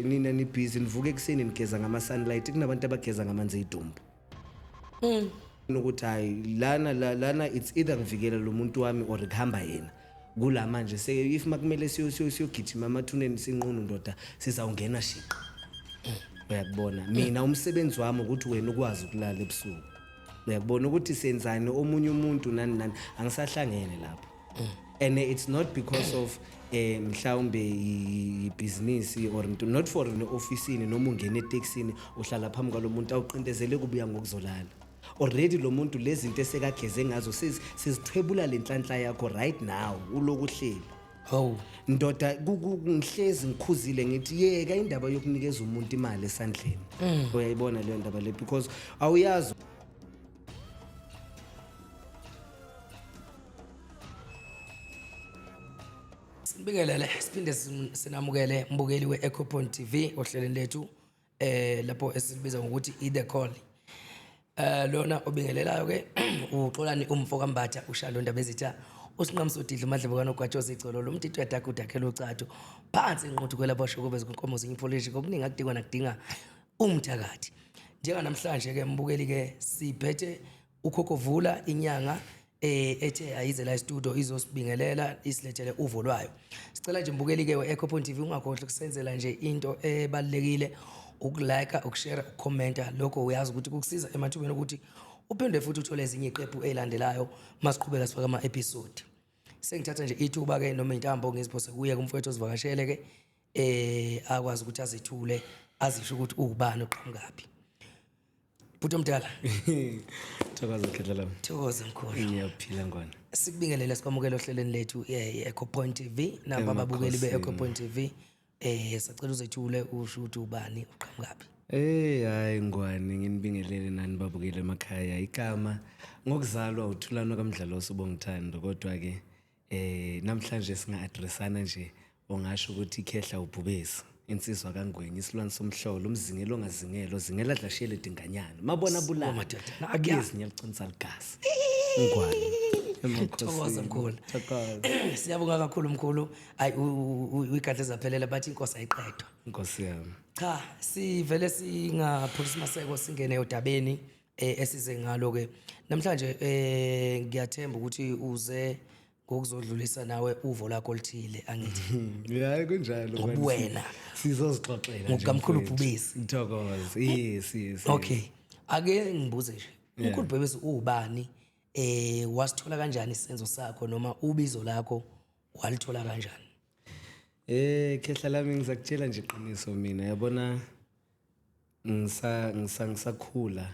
nina ni busy nivuke ekseni nigeza ngama sunlight kunabantu abageza ngamanzi edumbu ukuthi hayi lana it's either ngivikela lo muntu wami or kuhamba yena kula manje if makumele siyogijima amathuneni sinqunu ndoda sizawungena shiqa uyakubona mina umsebenzi wami ukuthi wena ukwazi ukulala ebusuku uyakubona ukuthi senzani omunye umuntu nani angisahlangene lapho and it's not because of mhlawumbe ibusiness or not for an office noma ungena etaxini uhlala phambi kwalomuntu awuqindezele kubuya ngokuzolala already lo muntu lezi zinto esekageze ngazo sizithwebula lenhlanhla yakho right now ulokuhleli ndoda ngihlezi ngikhuzile ngithi yeka indaba yokunikeza umuntu imali esandleni uyayibona leyo ndaba le because awuyazi Sibingelele siphinde sinamukele mbukeli we-Ecopoint TV ohlelweni lethu lapho esibiza ngokuthi i-The Call. Lona obingelelayo ke uXolani umfoka Mbatha ushalo ndaba ezitha usinqamso udidla uMadlebo kaNogwatshoza icolo lo mtitho yadakho udakhela ucato phansi inquthu kwelabasho kube zinkomo zinyipolish kokuningi akudingwa nakudinga umthakathi. Njenga namhlanje ke mbukeli ke siphethe ukhokho Vula inyanga ethe ayize la studio izosibingelela isilethele uvo lwayo. Sicela nje mbukeli ke we-Ecopoint TV ungakhohlwa kusenzela nje into ebalekile ukulike ukushare ukucomenta lokho uyazi ukuthi kukusiza emathubeni ukuthi uphinde futhi uthole ezinye iqephu ezilandelayo masiqhubeka sifaka ama episode. Sengithatha nje ithuba ke noma intambo ngiziphose kuye kumfowethu ozivakashele ke akwazi ukuthi azithule azisho ukuthi ubani oqhamukapi. Bhuti mdala thokoza khedlela thokoza mkhulu ngiyaphila ngwana sikubingelele sikwamukela ohlelweni lethu e-Ecopoint TV naba babukeli be-Ecopoint TV sacela uzethule usho ukuthi ubani uqhamukapi. Hayi ngwane nginibingelele nani babukele emakhaya igama ngokuzalwa uthulano kaMdlalo Sobongithando kodwa ke namhlanje singa addressana nje ongasho ukuthi ikhehla ubhubesi insizwa kaNgwenya isilwane somhlolo umzingelo ongazingelo zingela dlashele dinganyana mabona bulala akuyezi ngiyalicunisa ligasi ngwane thokoza mkhulu siyabonga kakhulu mkhulu ayi uyigadle zaphelela bathi inkosi ayiqedwa inkosi yami cha sivele singaphulisa maseko singene odabeni esize ngalo ke namhlanje ngiyathemba ukuthi uze ngokuzodlulisa nawe uvo lakho lithile angithi hayi kunjalo wena sizozixoxela nje ngokamkhulu ubhubesi ngithokoza yes okay ake ngibuze nje umkhulu ubhubesi ubani wasithola kanjani isenzo sakho noma ubizo lakho walithola kanjani? Khehla lami ngizakutshela nje iqiniso mina yabona ngisakhula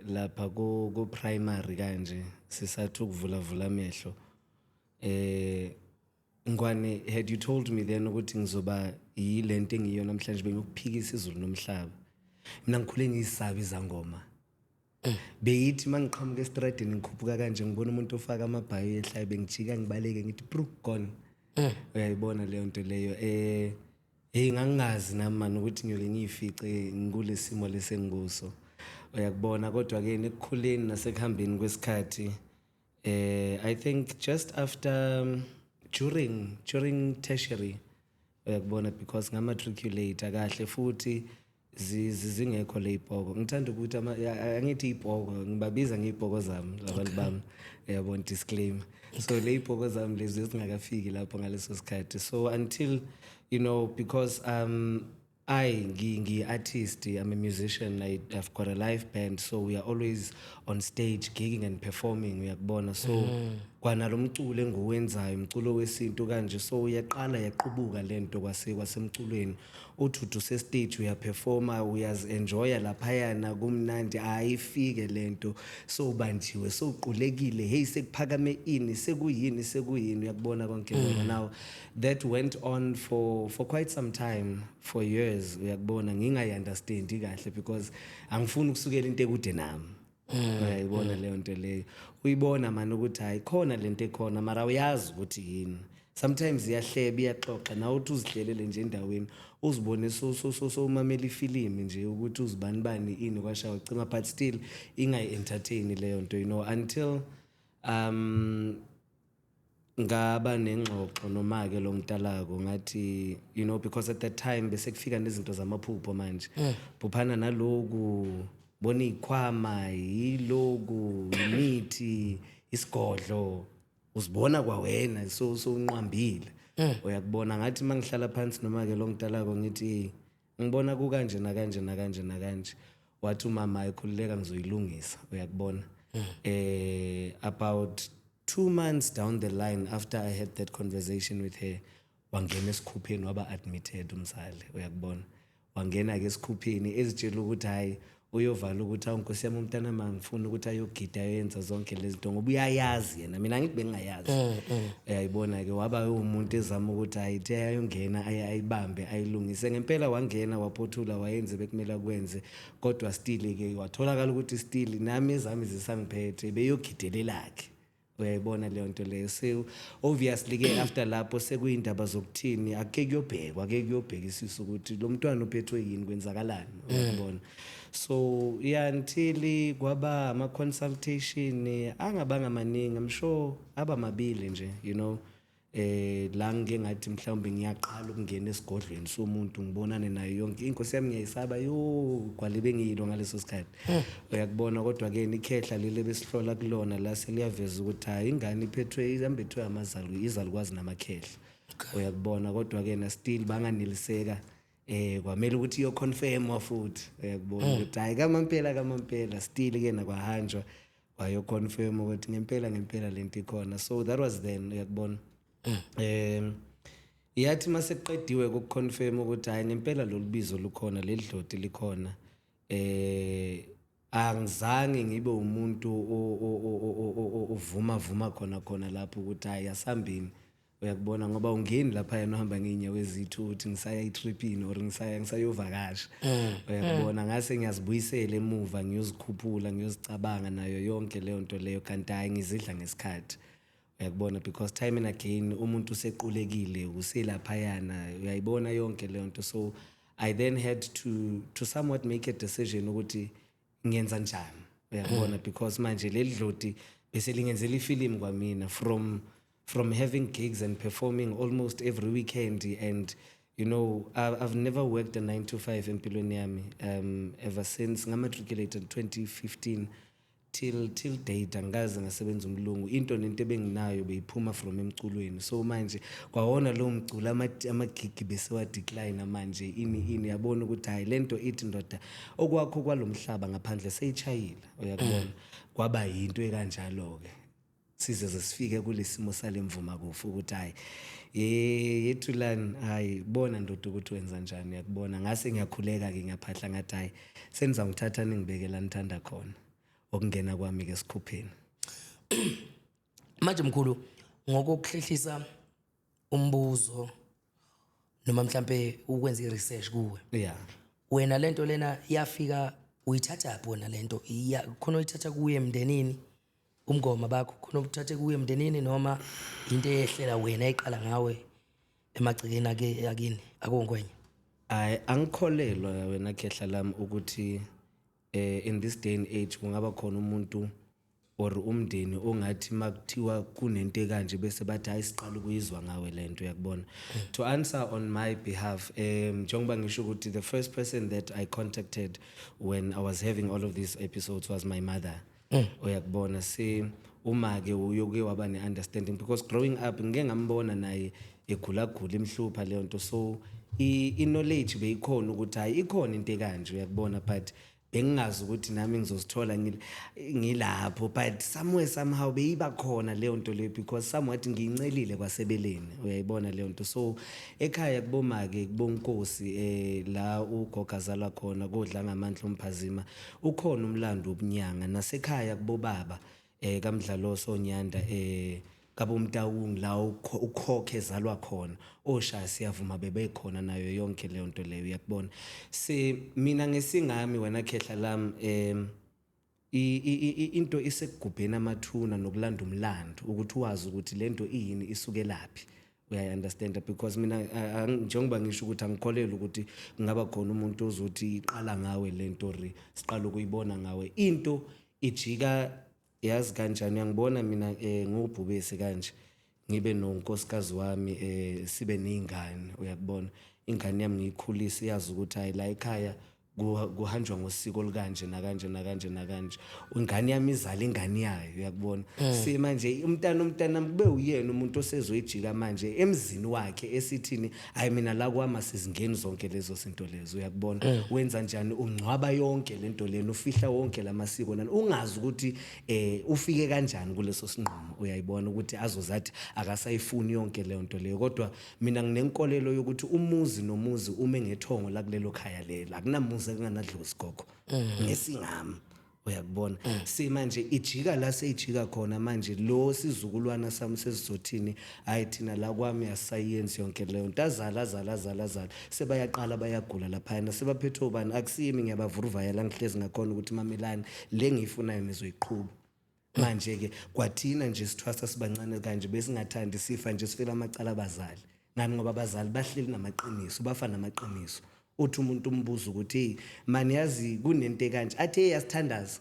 lapha ku primary kanje sisathu ukuvula amehlo ngwane had you told me then ukuthi ngizoba yilento engiyo namhlanje bengikuphikisa izulu nomhlaba mina ngikhule ngiyisabi izangoma beyithi mangiqhamuka estradini ngikhuphuka kanje ngibona umuntu ofaka amabhayi ehlayo bengijika ngibaleke ngithi bro gone uyayibona leyo nto leyo ngangazi nami manje ukuthi ngiyole ngiyifice ngikule simo lesengikuso uyakubona kodwa ke nekukhuleni nasekuhambeni kwesikhathi I think just after during tertiary uyakubona because ngamatriculate kahle futhi zingekho le ibhoko ngithanda ukuthi angithi ibhoko ngibabiza ngeibhoko zami labantu bami yabona disclaimer so le ibhoko zami lezi zingakafiki lapho ngaleso sikhathi so until you know because artist, I'm a musician, I've got a live band, so we are always on stage gigging and performing uyakubona so kwanalo mculo engiwenzayo umculo wesintu kanje so uyaqala yaqhubuka lento kwasemculweni uthuthu se stage uyaperforma uyazenjoya lapha yana kumnandi ayifike lento so banjiwe so uqulekile hey sekuphakame ini sekuyini uyakubona konke lokho now that went on for quite some time for years uyakubona ngingayiunderstand kahle because angifuni ukusukela into ekude nami uyayibona leyo nto leyo uyibona manje ukuthi hayi khona lento ekhona mara uyazi ukuthi yini sometimes iyahleba iyaxoxa nawe uthi uzihlelele nje endaweni uzibone so umamela ifilimu nje ukuthi uzibani ini kwashawa ucima but still ingayi entertain leyo nto you know until ngaba nengxoxo noma-ke lo mntalako ngathi you know because at that time bese kufika nezinto zamaphupho manje buphana naloku bona ikhwama yiloku imithi isigodlo uzibona kwawena so unqambile uyakubona ngathi mangihlala phansi noma-ke lo mntalako ngithi ngibona kukanje nakanje nakanje nakanje wathi umama ekhululeka ngizoyilungisa uyakubona about 2 months down the line after I had that conversation with her wangena esikhupheni waba admitted umsale uyakubona wangena ke esikhupheni ezitshela ukuthi hayi uyovala ukuthi awunkosi yami umntana mama ngifuna ukuthi ayogida ayenza zonke lezi zinto ngoba uyayazi yena mina ngithi bengingayazi uyayibona ke waba umuntu ezama ukuthi ayithi ayongena ayibambe ayilungise ngempela wangena waphothula wayenze bekumele kwenze kodwa still ke watholakala ukuthi still nami ezami zisangiphethe beyogidelelakhe uyayibona leyo nto leyo so obviously ke after lapho sekuyindaba zokuthini ake kuyobhekisisa ukuthi lo mntwana uphethwe yini kwenzakalani uyabona so yeah until kwaba ama consultation angabanga maningi I'm sure aba mabili nje you know la ngeke ngathi mhlawumbe ngiyaqala ukungena esigodlweni somuntu ngibonane nayo yonke inkosi yami ngiyayisaba gwalibe ngiyilo ngaleso sikhathi uyakubona kodwa ke ikhehla lele besihlola kulona la seliyaveza ukuthi hayi ingane iphethwe izambethwe amazali izalukwazi namakhehla uyakubona kodwa ke na still banganiliseka kwamele ukuthi iyo confirm futhi uyakubona ukuthi hayi kamampela still ke nakwahanjwa wayo confirm ukuthi ngempela lento ikhona so that was then uyakubona yathi maseqediwe ukuconfirm ukuthi hayi ngempela lolubizo lukhona ledloti likhona angizange ngibe umuntu uvuma khona lapho ukuthi hayi asambini uyakubona ngoba ungeni lapha yena uhamba ngeenyawo ezithu ukuthi ngisaya itripini or ngisayovakasha uyakubona ngase ngiyazibuyisela emuva ngiyozikhuphula ngiyozicabanga nayo yonke leyo nto leyo kanti hayi ngizidla ngesikhathi uyakubona because time and again umuntu usequlekile uselapha yana uyayibona yonke leyo nto so I then had to somewhat make a decision ukuthi ngiyenza njani uyakubona because manje lelidloti bese lingenzela ifilm kwamina from having gigs and performing almost every weekend and you know I've never worked a 9 to 5 empilweni yami ever since ngamatriculated 2015 till date angaze ngasebenza umlungu into nento ebenginayo beyiphuma from emculweni so manje kwawona lo mculo amagigi bese wa decline manje ini yabona ukuthi hayi lento ithi ndoda okwakho kwalomhlaba ngaphandle seyichayila uyakubona kwaba yinto ekanjalo ke size sifike kulesimo salemvuma kufu ukuthi hayi yethulani hayi bona ndoda ukuthi wenza njani yakubona ngase ngiyakhuleka ke ngiyaphahla ngathi hayi senza ngithatha ningibekela nithanda khona okungena kwami ke sikhupheni manje mkhulu ngokuhlehlisa umbuzo noma mhlambe ukwenza iresearch kuwe yeah wena lento lena yafika uyithatha phi wona lento khona uyithatha kuye emndenini umngoma bakho khona ukuthathe kuye emndenini noma into eyehlela wena eqala ngawe emagcikeni ake yakini akongwenye angikholelwa wena khehla lami ukuthi in this day and age kungaba khona umuntu or umndeni ongathi makuthiwa kunento kanje bese bathi ayisiqala ukuyizwa ngawe lento yakubona to answer on my behalf njengoba ngisho ukuthi the first person that I contacted when I was having all of these episodes was my mother uyakubona uma ke uyoke waba ne-understanding because growing up ngeke ngambona naye egulagula imhlupha leyo nto so i-knowledge beyikhona ukuthi hayi ikhona into kanje uyakubona but bengingazi ukuthi nami ngizozithola ngilapho but somewhere somehow beyiba khona leyo nto leyo because somewhat ngiyincelile kwasebeleni uyayibona leyo nto so ekhaya kubomake kubonkosi la ugogo azalwa khona kodla ngamandla umphazima ukhona umlando obunyanga nasekhaya kubobaba kamdlalo sonyanda kabomtawung la ukhokhe ezalwa khona oshaya siyavuma bebekhona nayo yonke leyo nto leyo uyakubona mina ngesingami wena khehla lami into isekugubheni amathuna nokulanda umlando ukuthi wazi ukuthi lento iyini isuke laphi uyayi-understand because mina njengoba ngisho ukuthi angikholelwa ukuthi kungaba khona umuntu ozothi iqala ngawe lento siqala ukuyibona ngawe into ijika yazi kanjani uyangibona mina ngubhubesi kanje ngibe nonkosikazi wami sibe ningane uyakubona ingane yami ngiyikhulisa iyazi ukuthi hayi la ekhaya kuhanjwa ngosiko olukanje nakanje nakanje nakanje ingane yami izala ingane yayo uyakubona manje umntana kube uyena umuntu osezoyijika manje emzini wakhe esithini hayi mina la kwama sizingeni zonke lezo zinto lezo uyakubona wenza njani ungcwaba yonke lento lena ufihla wonke lamasiko nani ungazi ukuthi ufike kanjani kuleso sinqumo uyayibona ukuthi azozathi akasayifuni yonke leyo nto leyo kodwa mina nginenkolelo yokuthi umuzi nomuzi ume ngethongo la kulelo khaya lela akunamuzi kunganadlozi gogo ngesingami uyakubona manje ijika la seyijika khona manje lo sizukulwana sami sesizothini hayi thina la kwami asayenzi yonke leyo nto azala sebayaqala bayagula lapha sebaphethe ubani akusimi ngiyabavuruvaya la ngihlezi ngakhona ukuthi mamelani le ngiyifunayo nizoyiqhubha manje ke kwathina nje sithwasa sibancane kanje besingathandi sifa nje sifela amacala abazali nani ngoba abazali bahleli namaqiniso bafana namaqiniso uthi umuntu umbuzo ukuthi hey mani yazi kunento kanje athi hey yasithandaza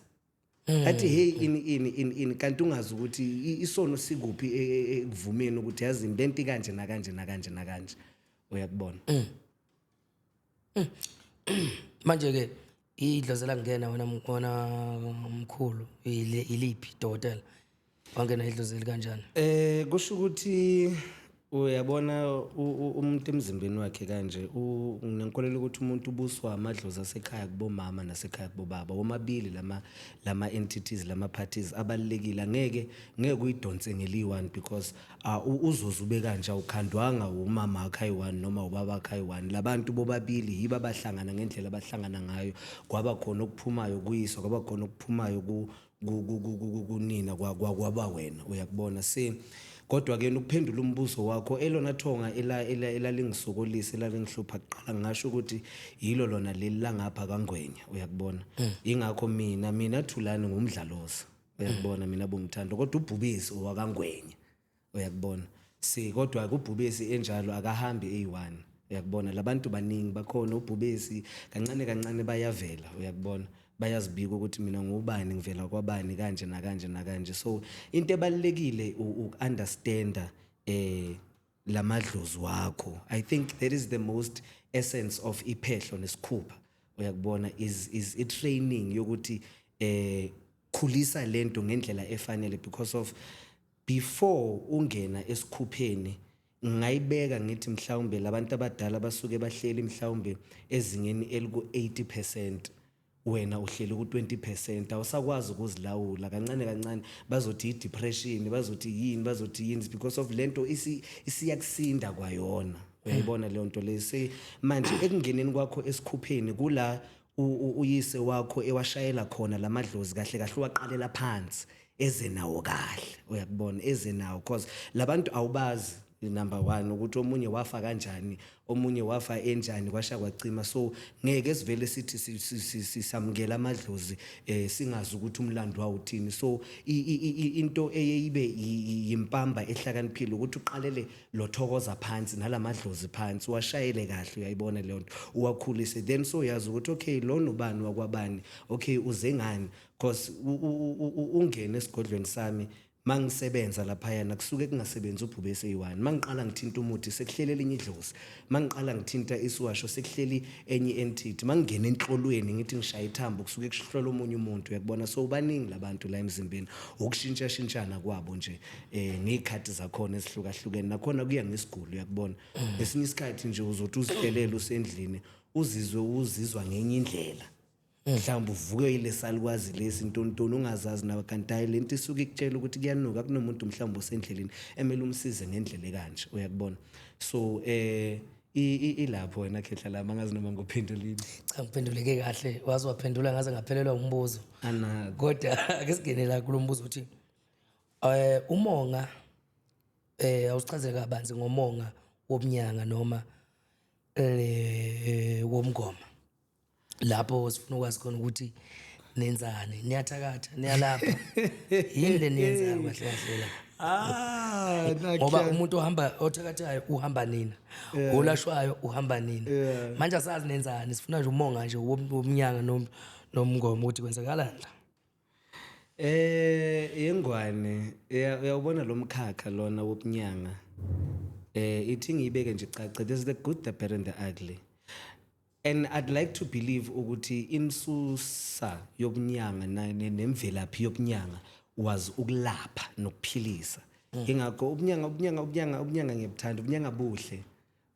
athi hey ini kanti ungazi ukuthi isono sikuphi ekuvumeni ukuthi yazi lento kanje nakanje uyakubona manje ke idlozela ngena wena mkhulu iliphi dokotela wangena idlozela kanjani kusho ukuthi uyabona umuntu emzimbeni wakhe kanje nginenkolelo ukuthi umuntu ubuswa amadlozi asekhaya kubomama nasekhaya kubobaba womabili lama entities lama parties abalekile ngeke uyidonse ngeli1 because uzoze ube kanje ukhandwanga umama wakhe ayi1 noma ubaba wakhe ayi1 labantu bobabili yiba abahlangana ngendlela abahlangana ngayo kwaba khona okuphumayo kuyiswa kwaba khona okuphumayo kunina kwaba wena uyakubona kodwa ke ukuphendula umbuzo wakho elona thonga elalingisokolisa elalingihlupha kuqala ngisho ukuthi yilo lona leli langapha kaNgwenya uyakubona ingakho mina Thulani ngumdlaloza uyakubona mina bongithanda kodwa uBhubesi owakaNgwenya uyakubona kodwa kuBhubesi enjalo akahambi A1 uyakubona labantu baningi bakhona uBhubesi kancane bayavela uyakubona bayazibika ukuthi mina ngubani ngivela kwabani kanje nakanje so into ebalekile uunderstanda lamadlozi wakho I think that is the most essence of iphehlo nesikhupha uyakubona is a training yokuthi khulisa lento ngendlela efanele because of before ungena esikhupheni ngayibeka ngithi mhlawumbe labantu abadala basuke bahleli mhlawumbe ezingeni eliku 80% wena uhleli ku 20% awusakwazi ukuzilawula kancane bazothi depression bazothi yini because of lento isiyakusinda kwayona uyayibona le nto lesi manje ekungeneni kwakho esikhupheni kula uyise wakho ewashayela khona lamadlozi kahle waqalela phansi eze nawo kahle uyakubona eze nawo because labantu awubazi number 1 ukuthi omunye wafa kanjani omunye wafa enjani kwasha kwacima so ngeke sivele sithi sisamukela amadlozi singazi ukuthi umlando wawuthini so into eyibe yimpamba ehlakaniphile ukuthi uqalele lothokoza phansi nalamadlozi phansi washayele kahle uyayibona le nto uwakhulise then so yazi ukuthi okay lo nobani wakwabani okay uze ngani because ungene esigodlweni sami mangisebenza lapha yana kusuke kungasebenza uBhubesi A1 mangiqala ngithinta umuthi sekuhlele elinye idlozi mangiqala ngithinta isiwasho sekuhleli enye entity mangena enhlolweni ngithi ngishaya ithambo kusuke kuhlola omunye umuntu uyakubona so baningi labantu la emzimbeni ukushintsha kwabo nje ngezikhathi zakhona ezihlukahlukene nakhona kuya ngesiguli uyakubona esinye isikhathi nje uzothi uzihlelele usendlini uzizwa ngenye indlela mhlawumbe uvuke ile salikwazi lesi ntontoni ungazazi nawe kanti hayi lento isuke ikutshela ukuthi kuyanuka kunomuntu mhlawumbe usendleleni emele umsize ngendlela kanje uyakubona so ilapho wena khehla la mangazi noma ngophendulini cha ngiphenduleke kahle wazi waphendula ngaze ngaphelelwa umbuzo kodwa ake singene la kulombuzo uthi umonga awusichazele kabanzi ngomonga womnyanga noma womngoma lapho sifuna ukwazi khona ukuthi nenzani niyathakatha niyalapha yini le niyenzayo kahle la ngoba umuntu ohamba othakathayo uhamba nina olashwayo uhamba nina manje asazi nenzani sifuna nje umonga nje womnyanga nomngoma ukuthi kwenzakalani Yengwane uyawubona lo mkhakha lona wobunyanga. Ithi ngiyibeke nje caca, there's the good, the bad and the ugly. And I'd like to believe ukuthi imsusa yobunyanga nemvelaphi yobunyanga was ukulapha nokuphilisa. Ingakho ubunyanga ngiyabuthanda, ubunyanga buhle.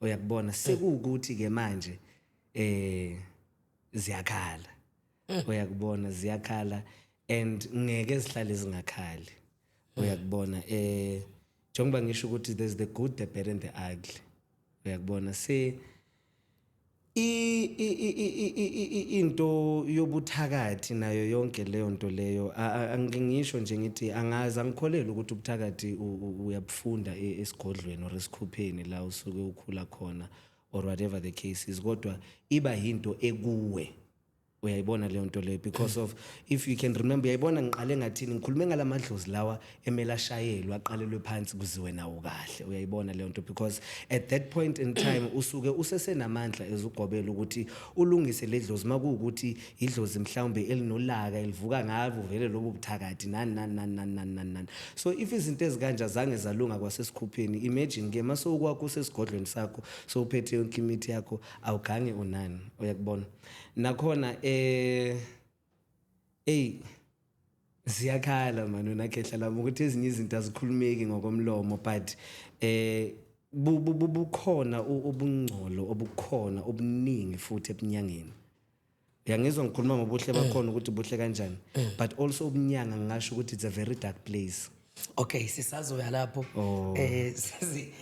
Uyakubona sekuwukuthi ke manje ziyakhala. Uyakubona ziyakhala and ngeke zihlale zingakhali. Uyakubona njengoba ngisho ukuthi there's the good, the bad and the ugly. Uyakubona into yobuthakathi nayo yonke leyo nto leyo angingisho nje ngithi angazi angikholela ukuthi ubuthakathi uyabufunda esigodlweni or esikhupheni la usuke ukhula khona or whatever the case is, kodwa iba into ekuwe. Uyayibona leyo nto leyo because of, if you can remember, uyayibona ngiqale ngathini ngikhulume ngalamadlozi lawa emela shayelwa aqalelwe phansi kuziwe nawo kahle. Uyayibona leyo nto because at that point in time usuke usesenamandla ezugobela ukuthi ulungise ledlozi makuwukuthi idlozi mhlawumbe elinolaka elivuka ngalo vele lobo buthakathi nani. So if izinto ezikanje zange zalunga kwasesikhupheni, imagine ke maso kwakho usesigodlweni sakho so uphethe yonke imithi yakho awugange unani. Uyakubona nakhona ziyakhala manje nakhehla lami ukuthi ezinye izinto azikhulumeki ngokomlomo, but bukhona ubungcolo obukhona obuningi futhi ebunyangeni. Uyangizwa ngikhuluma ngobuhle bakhona ukuthi buhle kanjani, but also ubunyanga ngisho ukuthi it's a very dark place. Okay, sisazoya lapho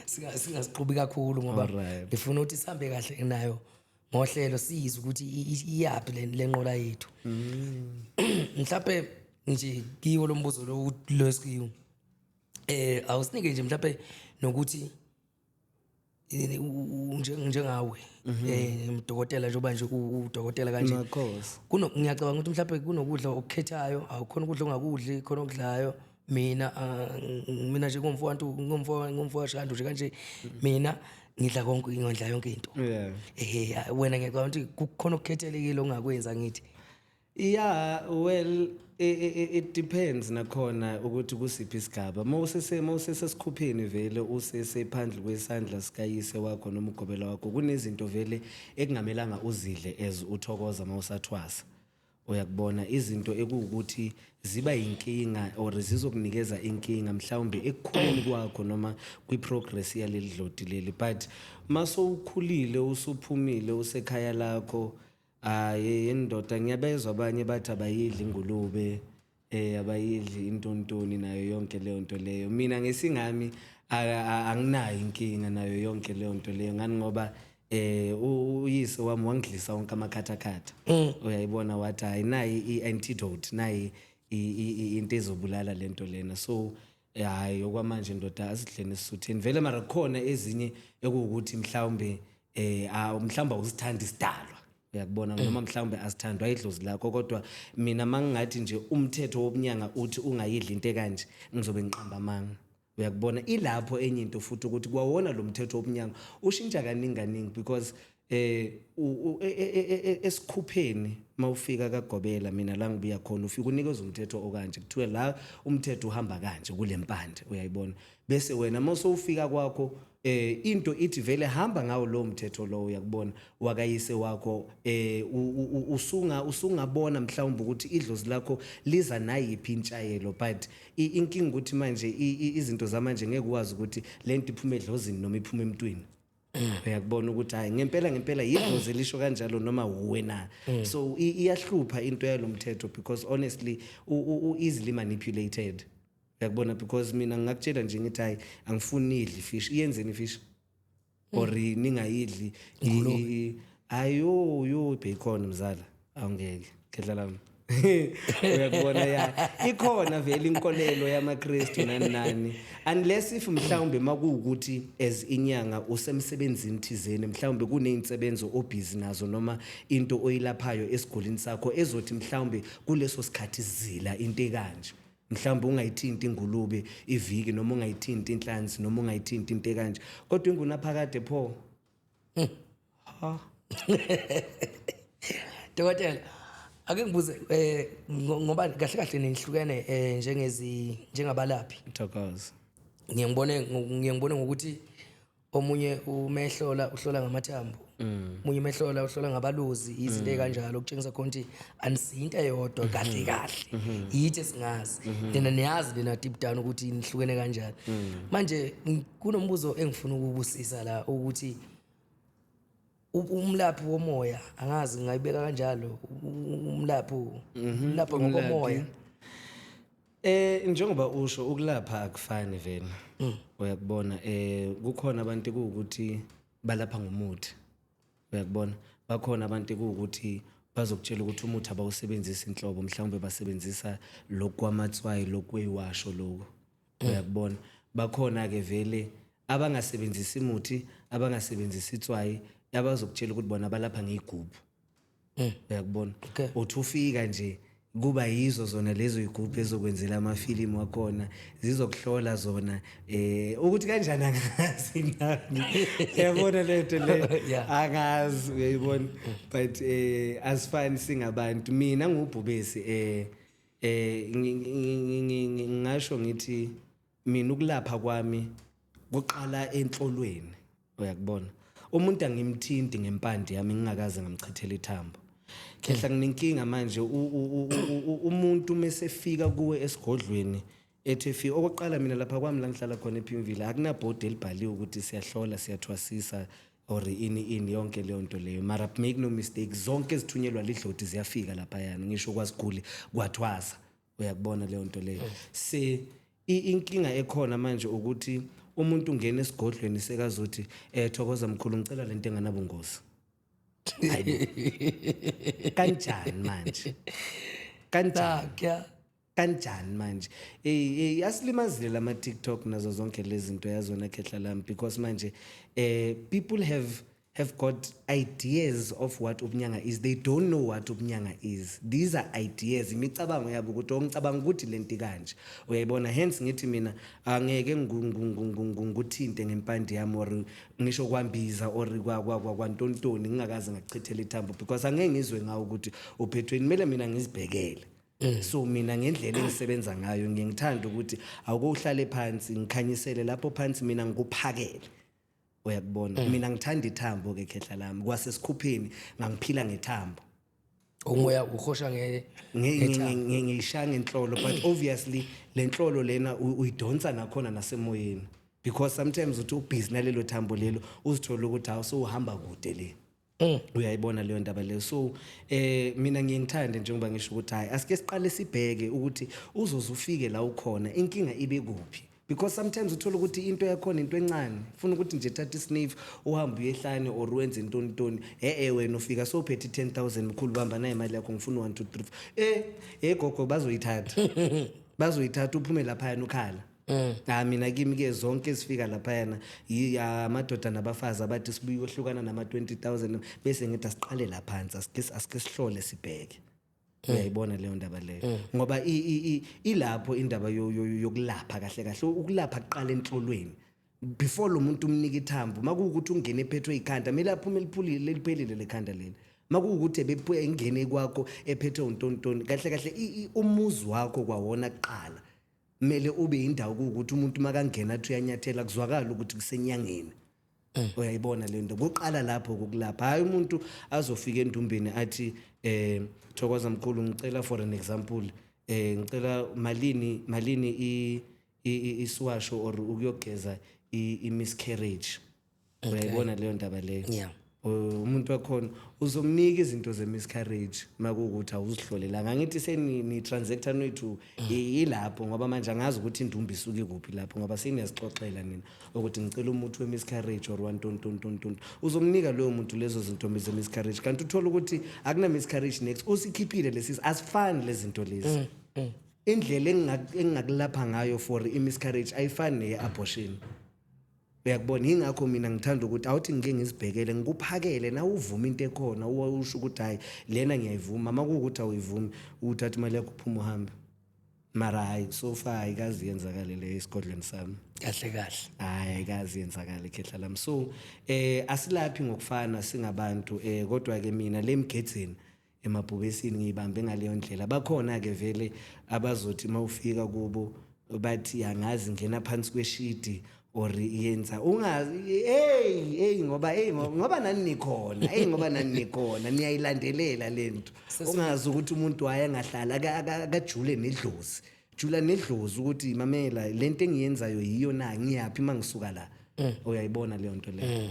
singasiqhubi kakhulu ngoba ngifuna ukuthi sihambe kahle nayo ngohlelo siyize ukuthi iyapi lenqola yethu. Mhlawumbe nje kiwo lo mbuzo lo lesikiyo awusinike nje mhlawumbe nokuthi njengawe umdokotela njengoba nje udokotela kanje ngiyacabanga ukuthi mhlawumbe kunokudla okukhethayo, awukhona ukudla ongakudli khona okudlayo. Mina nje ngomfowabo shando nje kanje mina ngidla konke, ngidla yonke into. Wena ngiyacabanga ukuthi kukhona okukhethelekile ongakwenza ngithi. Yeah, well, it depends nakhona ukuthi kusiphi isigaba. Mawusesikhupheni vele usesephandle kwesandla sikayise wakho noma ugobela wakho, kunezinto vele ekungamelanga uzidle as uthokoza mawusathwasa. Uyakubona izinto ekuwukuthi ziba inkinga or zizokunikeza inkinga mhlawumbe ekukhuleni kwakho noma kwiprogress yaleli dlodi leli, but maso ukhulile usuphumile usekhaya lakho yendoda ngiyabezwa abanye bathi abayidli ingulube abayidli intontoni nayo yonke leyo nto leyo. Mina ngesingami anginayo inkinga nayo yonke leyo nto leyo ngani ngoba uyise wami wangidlisa wonke amakhathakhatha. Uyayibona wathi hayi nayi i-antidote, nayi into ezobulala lento lena. So hayi okwamanje ndoda asidleni sisutheni vele, mara khona ezinye ekuwukuthi mhlawumbe mhlawumbe awusithanda isidalwa. Uyakubona noma mhlawumbe asithandwa idlozi lakho, kodwa mina mangingathi nje umthetho wobunyanga uthi ungayidli into ekanje ngizobe ngiqamba amanga. Uyakubona ilapho enye into futhi ukuthi kwawona lo mthetho wobunyanga ushintsha kaningi because esikhupheni mawufika kaGobela mina la ngibuya khona ufika unikeza umthetho okanje kuthiwe la umthetho uhamba kanje kule mpande. Uyayibona bese wena mawusofika kwakho into ithi vele hamba ngawo lo mthetho lo. Uyakubona wakayise wakho usungabona mhlawumbe ukuthi idlozi lakho liza nayiphi intshayelo, but inkinga ukuthi manje izinto zamanje ngeke ukwazi ukuthi lento iphuma edlozini noma iphuma emntwini. Uyakubona ukuthi hayi ngempela yidlozi lisho kanjalo noma wena. So iyahlupha into yalomthetho because honestly easily manipulated. Uyakubona because mina ngakutshela nje ngithi hayi angifuni idli fish, iyenzeni fish or ningayidli ayo bacon mzala awungeke khedla lami. Uyakubona ya ikhona vele inkolelo yamaKristu nani unless if mhlawumbe makuwukuthi as inyanga usemsebenzini thizeni mhlawumbe kuneyinsebenzo obusy nazo noma into oyilaphayo esigulini sakho ezothi mhlawumbe kuleso sikhathi sizila into ekanje. Mhlawumbe ungayithinti ingulube iviki noma ungayithinti inhlanzi noma ungayithinti into ekanje, kodwa ingunaphakade pho Dokotela ake ngibuze ngoba kahle kahle nihlukene njengabalaphi. Thokoza. Ngiyengibone ngokuthi omunye umehlola uhlola ngamathambo. Munye umehlola uhlola ngabaluzi izinto ezikanjalo ukutshengisa khona ukuthi anisinto eyodwa kahle kahle. Yithi singazi. Lena niyazi lena deep down ukuthi nihlukene kanjani. Manje kunombuzo engifuna ukubusisa la ukuthi umlaphi womoya angazi ngayibeka kanjalo umlaphi ngokomoya njengoba usho ukulapha akufani vena uyakubona kukhona abantu ukuthi balapha ngomuthi uyakubona bakhona abantu ukuthi bazokutshela ukuthi umuthi abawusebenzisa inhlobo mhlawumbe basebenzisa lokwamatswayi lokweyiwasho lokho uyakubona bakhona ke vele abangasebenzisi umuthi abangasebenzisi itswayi abazokutshela ukuthi bona balapha ngegubhu uyakubona uthi ufika nje kuba yizo zona lezo igubhu ezokwenzela amafilimu wakhona zizokuhlola zona ukuthi kanjani angazi nami yabona lento le angazi uyayibona but asifani singabantu mina ngubhubesi ngingasho ngithi mina ukulapha kwami kuqala enhlolweni uyakubona umuntu angimthinti ngempande yami ngingakaze ngamchithela ithambo khehla nginenkinga manje umuntu mesefika kuwe esigodlweni ethi okokuqala mina lapha kwami la ngihlala khona ePimville akunabhodi elibhaliwe ukuthi siyahlola siyathwasisa or ini yonke leyo nto leyo mara make no mistake zonke ezithunyelwa lidloti ziyafika lapha yana ngisho kwasiguli kwathwasa uyakubona leyo nto leyo se inkinga ekhona manje ukuthi umuntu ungena esigodlweni sekazothi Thokoza mkhulu ngicela lento enganabungozi kanjani manje kanjani manje yasilimazile lama TikTok nazo zonke lezi zinto yazona khehla lami because manje people have got ideas of what ubunyanga is. They don't know what ubunyanga is. These are ideas. Imicabango yabo ukuthi ongicabanga ukuthi lento kanje. Uyayibona hence ngithi mina angeke nguthinte ngempande yami or ngisho kwambiza or kwantontoni ngingakaze ngakuchithela ithambo because angeke ngizwe ngawo ukuthi uphethweni kumele mina ngizibhekele. So mina ngendlela engisebenza ngayo ngiyangithanda ukuthi awukuhlale phansi ngikhanyisele lapho phansi mina ngikuphakele. Uyakubona mina ngithanda ithambo ke khehla lami kwasesikhupheni ngangiphila ngethambo umoya uhosha ngishaya ngenhlolo but obviously lenhlolo lena uyidonsa nakhona nasemoyeni because sometimes uthi ubusy nalelo thambo lelo uzithola ukuthi awuso uhamba kude le uyayibona leyo ndaba leyo so mina ngiyithanda njengoba ngisho ukuthi hayi asike siqale sibheke ukuthi uzozufike la ukhona inkinga ibe kuphi because sometimes uthola ukuthi into yakho into encane ufuna ukuthi nje thatha isniff uhambe uyehlane or wenze intoni wena ufika sophethe 10,000 mkhulu bamba naye imali yakho ngifuna 1 2 3 gogo bazoyithatha uphume lapha yana ukhala mina kimi ke zonke ezifika lapha yana amadoda nabafazi abathi sibuye ohlukana nama 20,000 bese ngithi asiqale lapha phansi asike sihlole sibheke uyayibona leyo ndaba leyo ngoba ilapho indaba yokulapha kahle kahle ukulapha kuqala enhlolweni before lo muntu umnika ithambo makuukuthi ungene ephethwe ikhanda kumele aphume liphulile liphelile lekhanda leli makuukuthi ebephuye ingene kwakho ephethwe untontoni kahle kahle umuzi wakho kwawona kuqala kumele ube indawo ukuthi umuntu makangena athi uyanyathela kuzwakala ukuthi kusenyangeni uyayibona le nto kuqala lapho kokulapha hayi umuntu azofika endumbeni athi Thokoza mkhulu ngicela for an example ngicela malini iswasho or ukuyogeza miscarriage uyayibona leyo ndaba leyo umuntu wakhona uzomnika izinto zemiscarriage makuukuthi awuzihlolela ngithi seni transactor nethu ilapho ngoba manje angazi ukuthi indumbi isuke kuphi lapho ngoba seniyazixoxela nina ukuthi ngicela umuthi wemiscarriage or wantontontonton uzomnika loyo muntu lezo zinto zemiscarriage kanti uthola ukuthi akuna miscarriage next usikhiphile lesi asifani lezi zinto lezi indlela engakulapha ngayo for imiscarriage ayifani neabortion uyakubona ingakho mina ngithanda ukuthi awuthi ngike ngizibhekele ngikuphakele na uvuma into ekhona usho ukuthi hayi lena ngiyayivuma makuukuthi awuyivumi uthatha imali yakho uphuma uhambe mara hayi so far ayikazi yenzakale le esigodlweni sami kahle hayi ayikazi yenzakale khehla lami so asilaphi ngokufana singabantu kodwa ke mina lemgedzeni emabhokisini ngiyibambe ngaleyo ndlela. Bakhona ke vele abazothi mawufika kubo bathi angazi ngena phansi kweshidi or yenza ungazi ngoba nani nikhona ngoba nani nikhona niyayilandelela lento ungazi ukuthi umuntu waye ngahlala akajule nedlozi jula nedlozi ukuthi mamela lento engiyenzayo yiyo na ngiyapi mangisuka la uyayibona leyo nto leyo.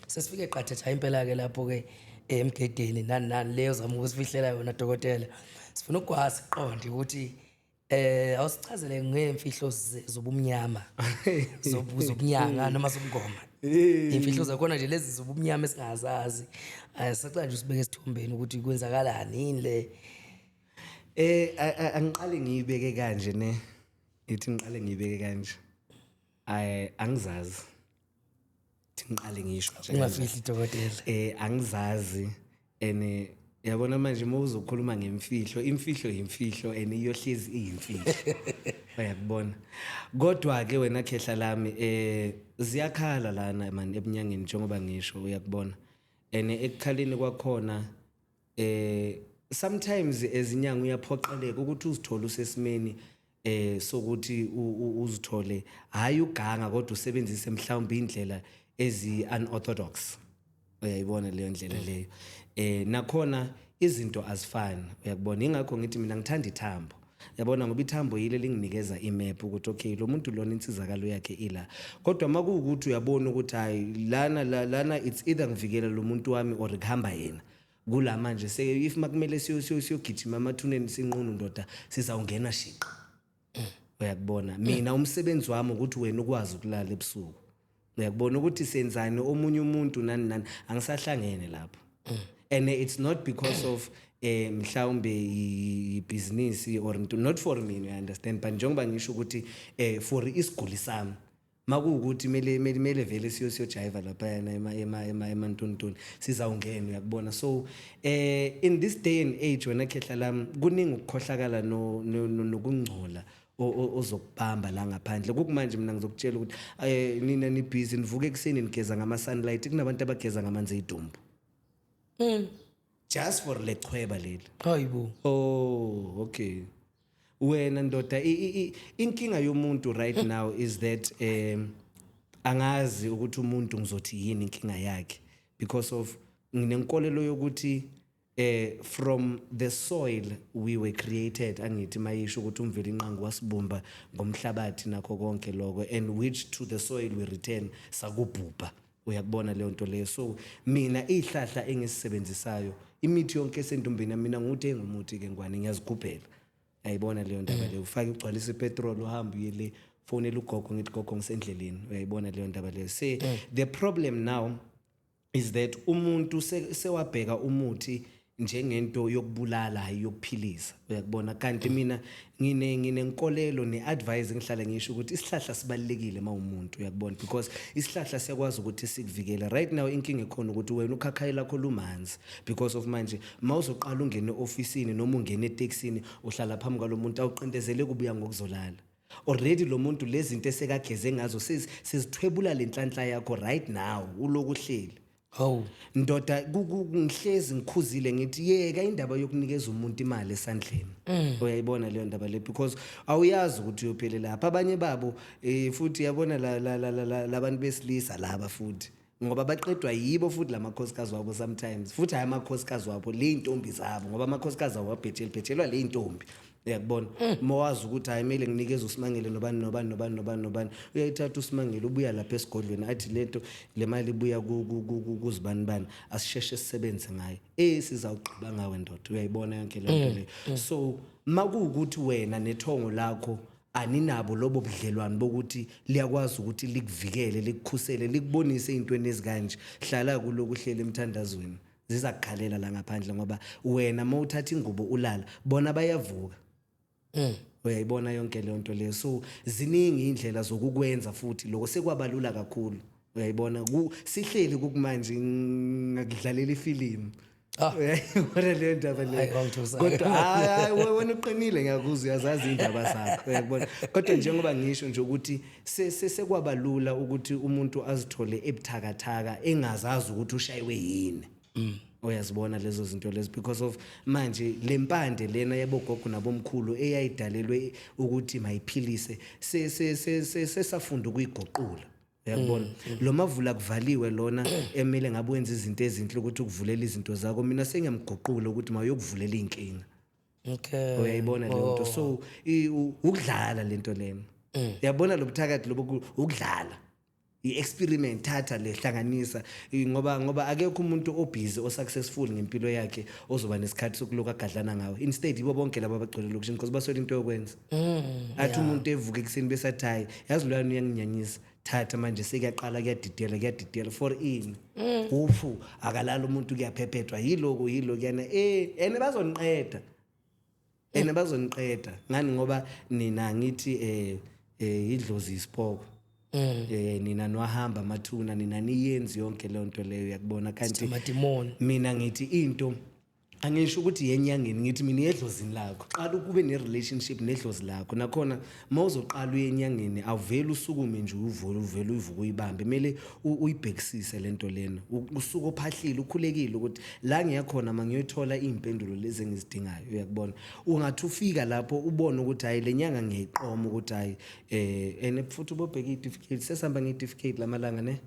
Sesifike qathatha impela ke lapho ke emgedeni nani leyo zama ukusifihlela yona dokotela. Sifuna ukwazi iqonde ukuthi awusichazele ngemfihlo zobumnyama zobunyanga noma zobungoma. Imfihlo zakhona nje lezi zobumnyama esingazazi. Sicela nje usibeke esithombeni ukuthi kwenzakalani yini le. Angiqale ngiyibeke kanje ne. Ithi ngiqale ngiyibeke kanje. Angizazi. Ngiqale ngisho nje. Ungafihli dokotela. Angizazi ene yabona manje mawuzokhuluma ngemfihlo imfihlo and iyohlezi iyimfihlo. Uyakubona. Kodwa ke wena khehla lami ziyakhala lana man ebunyangeni njengoba ngisho uyakubona. Ekukhaleni kwakhona sometimes ezinyanga uyaphoqeleka ukuthi uzithola usesimeni sokuthi uzithole hayi uganga kodwa usebenzise mhlawumbe indlela ezi unorthodox. Uyayibona leyo ndlela leyo. Nakhona izinto azifani uyakubona ingakho ngithi mina ngithanda ithambo. Yabona ngoba ithambo yile linginikeza imap ukuthi okay lo muntu lona insizakalo yakhe ila. Kodwa makuwukuthi uyabona ukuthi hayi lana it's either ngivikela lo muntu wami or kuhamba yena. Kula manje if makumele siyogijima amathuneni sinqunu ndoda sizawungena shiqa. Uyakubona mina umsebenzi wami ukuthi wena ukwazi ukulala ebusuku. Uyakubona ukuthi senzani omunye umuntu nani angisahlangene lapho. And it's not because of mhlawumbe business or not for me, you understand, but njengoba ngisho ukuthi for isiguli sami makuwukuthi mele vele siyojiva lapha emantontoni sizawungena uyakubona. So in this day and age wena khehla lami kuningi ukukhohlakala nokungcola ozokubamba la ngaphandle. Kukumanje mina ngizokutshela ukuthi nina ni busy nivuke ekseni nigeza ngama sunlight kunabantu abageza ngamanzi edumbu. Just for le chweba leli. Hayibo. Oh, okay. Wena ndoda inkinga yomuntu right now is that angazi ukuthi umuntu ngizothi yini inkinga yakhe because of nginenkolelo yokuthi from the soil we were created angithi mayisho ukuthi umveli inqangu wasibumba ngomhlabathi nakho konke lokho and which to the soil we return sakubhubha. Uyakubona leyo nto leyo. So mina ihlahla engisisebenzisayo imithi yonke esendumbeni mina nguthe ngumuthi ke ngwane ngiyazigubhela. Ayibona leyo ndaba leyo ufake ugcwalisa ipetrol uhamba uyele fonela ugogo ngithi gogo ngisendleleni. Uyayibona leyo ndaba leyo. Say the problem now is that umuntu sewabheka umuthi njengento yokubulala hayi yokuphilisa. Uyakubona kanti mina nginenkolelo neadvice ngihlala ngisho ukuthi isihlahla sibalekile mawumuntu uyakubona because isihlahla siyakwazi ukuthi sikuvikele. Right now inkinga ekhona ukuthi wena ukhakhayi lakho lumanzi because of manje mawuzoqala ungene officeini noma ungene etaxini uhlala phambi kwalomuntu awuqindezele kubuya ngokuzolala. Already lo muntu lezi zinto esekageze ngazo sizithwebula lenhlanhla yakho right now uloku hleli. Oh ndoda ngihlezi ngikhuzile ngithi yeka indaba yokunikeza umuntu imali esandleni. Uyayibona leyo ndaba le because awuyazi ukuthi uyophelela lapha abanye babo futhi yabona labantu besilisa laba futhi ngoba baqedwa yibo futhi lamakhosikazi wabo sometimes futhi hayi amakhosikazi wabo le intombi zabo ngoba amakhosikazi wabo abhethelwa le intombi. Uyakubona mawazi ukuthi hayi mele nginikeze uSimangele nobani uyayithatha uSimangele ubuya lapha esigodlweni athi lento le mali ibuya kuzibani bani asisheshe sisebenze ngayo sizawugqiba ngawe ndoda. Uyayibona yonke le nto le. So makuwukuthi wena nethongo lakho aninabo lobo budlelwano bokuthi liyakwazi ukuthi likuvikele likukhusele likubonise intweni ezikanje hlala kuloku hlele emthandazweni zizakukhalela la ngaphandle ngoba wena mawuthatha ingubo ulala bona bayavuka. Uyayibona yonke le nto leyo. So ziningi indlela zokukwenza futhi lokho sekwabalula kakhulu. Uyayibona sihleli kumanje ngakudlalela ifilimu. Uyayibona le ndaba le. Kodwa hayi wena uqinile ngiyakuzwa uyazazi indaba zakho. Uyayibona kodwa njengoba ngisho nje ukuthi sekwabalula ukuthi umuntu azithole ebuthakathaka engazazi ukuthi ushayiwe yini. oyazibona lezo zinto lezo because of manje lempande lena yabogogo nabomkhulu eyayidalelwe ukuthi mayiphilise sesafunda ukuyigoqula uyabona lo mavula kuvaliwe lona emele ngabe wenza izinto ezinhle ukuthi ukuvulela izinto zakho mina sengiyamgoqula ukuthi mayokuvulela inkinga okay uyayibona le nto so ukudlala lento lena uyabona lo buthakathi lobu ukudlala i-experiment thatha lehlanganisa ngoba akekho umuntu obusy osuccessful ngempilo yakhe ozoba nesikhathi sokuloka agadlana ngawo instead ibo bonke laba abagcwele lokushini because baswele into yokwenza athi umuntu evuka ekuseni besathi hayi yazi lwana uyanginyanyisa thatha manje sekuyaqala kuyadidela for ini uphu akalala umuntu kuyaphephethwa yiloko yana ene bazoniqeda ngani ngoba nina ngithi idlozi isipoko nina nwahamba mathuna nina niyenzi yonke le nto leyo yakubona kanti mina ngithi into angisho ukuthi yenyangeni ngithi mina yedlozini lakho qala ukube ne-relationship nedlozi lakho nakhona mawuzoqala uyenyangeni awuveli usukume nje uvele uyivuka uyibambe kumele uyibhekisise lento lena usuku ophahlile ukhulekile ukuthi la ngiyakhona mangiyoyithola izimpendulo lezi engizidingayo uyakubona ungathi ufika lapho ubone ukuthi hayi lenyanga ngiyayiqoma ukuthi hayi ene futhi ubobheka certificate sesihamba nge-certificate lamalanga ne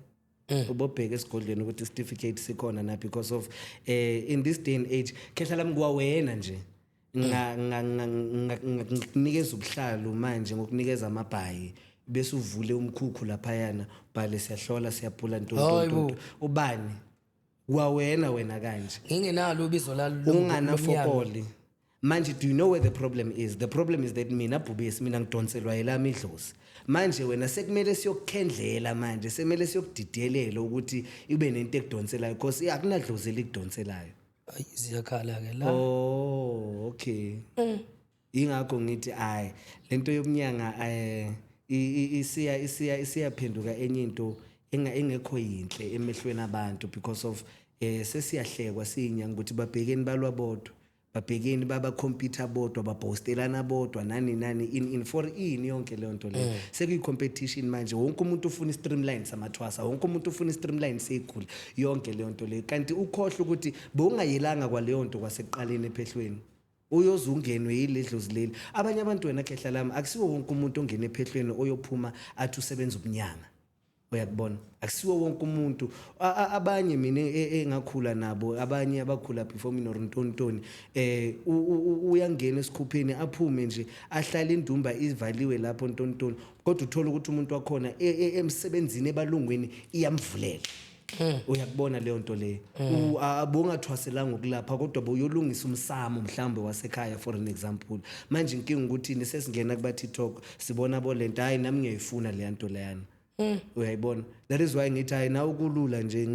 ubobheka esigodlweni ukuthi certificate sikhona na because of in this day and age khehla lami kuwawena nje ngikunikeza ubuhlalo manje ngokunikeza amabhayi bese uvule umkhukhu lapha yana bhale siyahlola siyaphula ntonto ubani kuwawena kanje ngingenalo ubizo unganafokoli manje do you know where the problem is? The problem is that mina bhubesi mina ngidonselwa yelami idlozi manje wena sekumele siyokukhendlela manje semele siyokudidelela ukuthi ibe nento ekudonselayo because akunadlozi elikudonselayo ziyakhala ke la okay ingakho ngithi hayi lento yobunyanga isiyaphenduka enye into engekho yinhle emehlweni abantu because of sesiyahlekwa siyinyanga ukuthi babhekeni balwa bodwa babhekeni baba computer bodwa babhostelana bodwa nani in for ini yonke le nto le sekuyi competition manje wonke umuntu ufuna i-streamline samathwasa wonke umuntu ufuna i-streamline segula yonke le nto le kanti ukhohle ukuthi bowungayelanga kwaleyo nto kwasekuqaleni ephehlweni uyozungenwe yiledlozi leli abanye abantu wena khehla lami akusiwo wonke umuntu ongena ephehlweni oyophuma athi usebenza ubunyanga uyakubona akusiwo wonke umuntu abanye mina engakhula nabo abanye abakhula before mina Ntontoni uyangena esikhupheni aphume nje ahlala indumba ivaliwe lapho Ntontoni kodwa uthola ukuthi umuntu wakhona emsebenzini ebalungweni iyamvulela uyakubona leyo nto le abongathwaselanga ukulapha kodwa boyolungisa umsamo mhlambe wasekhaya for an example manje inkinga ukuthi sesingena kuba TikTok sibona bolento hayi nami ngiyayifuna le nto leyana uyayibona that is why ngithi hayi nawe kulula nje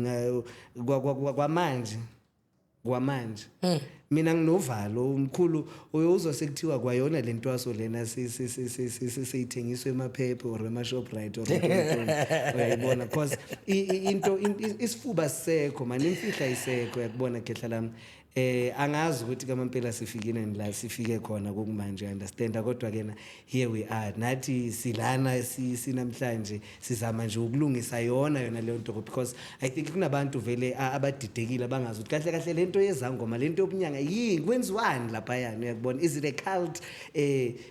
kwamanje mina nginovalo umkhulu uyozwa sekuthiwa kwayona lento aso lena seyithengiswe emaphepha or ema-Shoprite or uyayibona because into isifuba sisekho manje imfihla isekho yakubona khehla lami angazi ukuthi kamampela sifikile la sifike khona kokumanje understand kodwa kena here we are nathi silana sinamhlanje sizama nje ukulungisa yona leyo nto because I think kunabantu vele abadidekile abangazi ukuthi kahle lento yezangoma lento yobunyanga yini kwenziwani lapha yana uyakubona is it a cult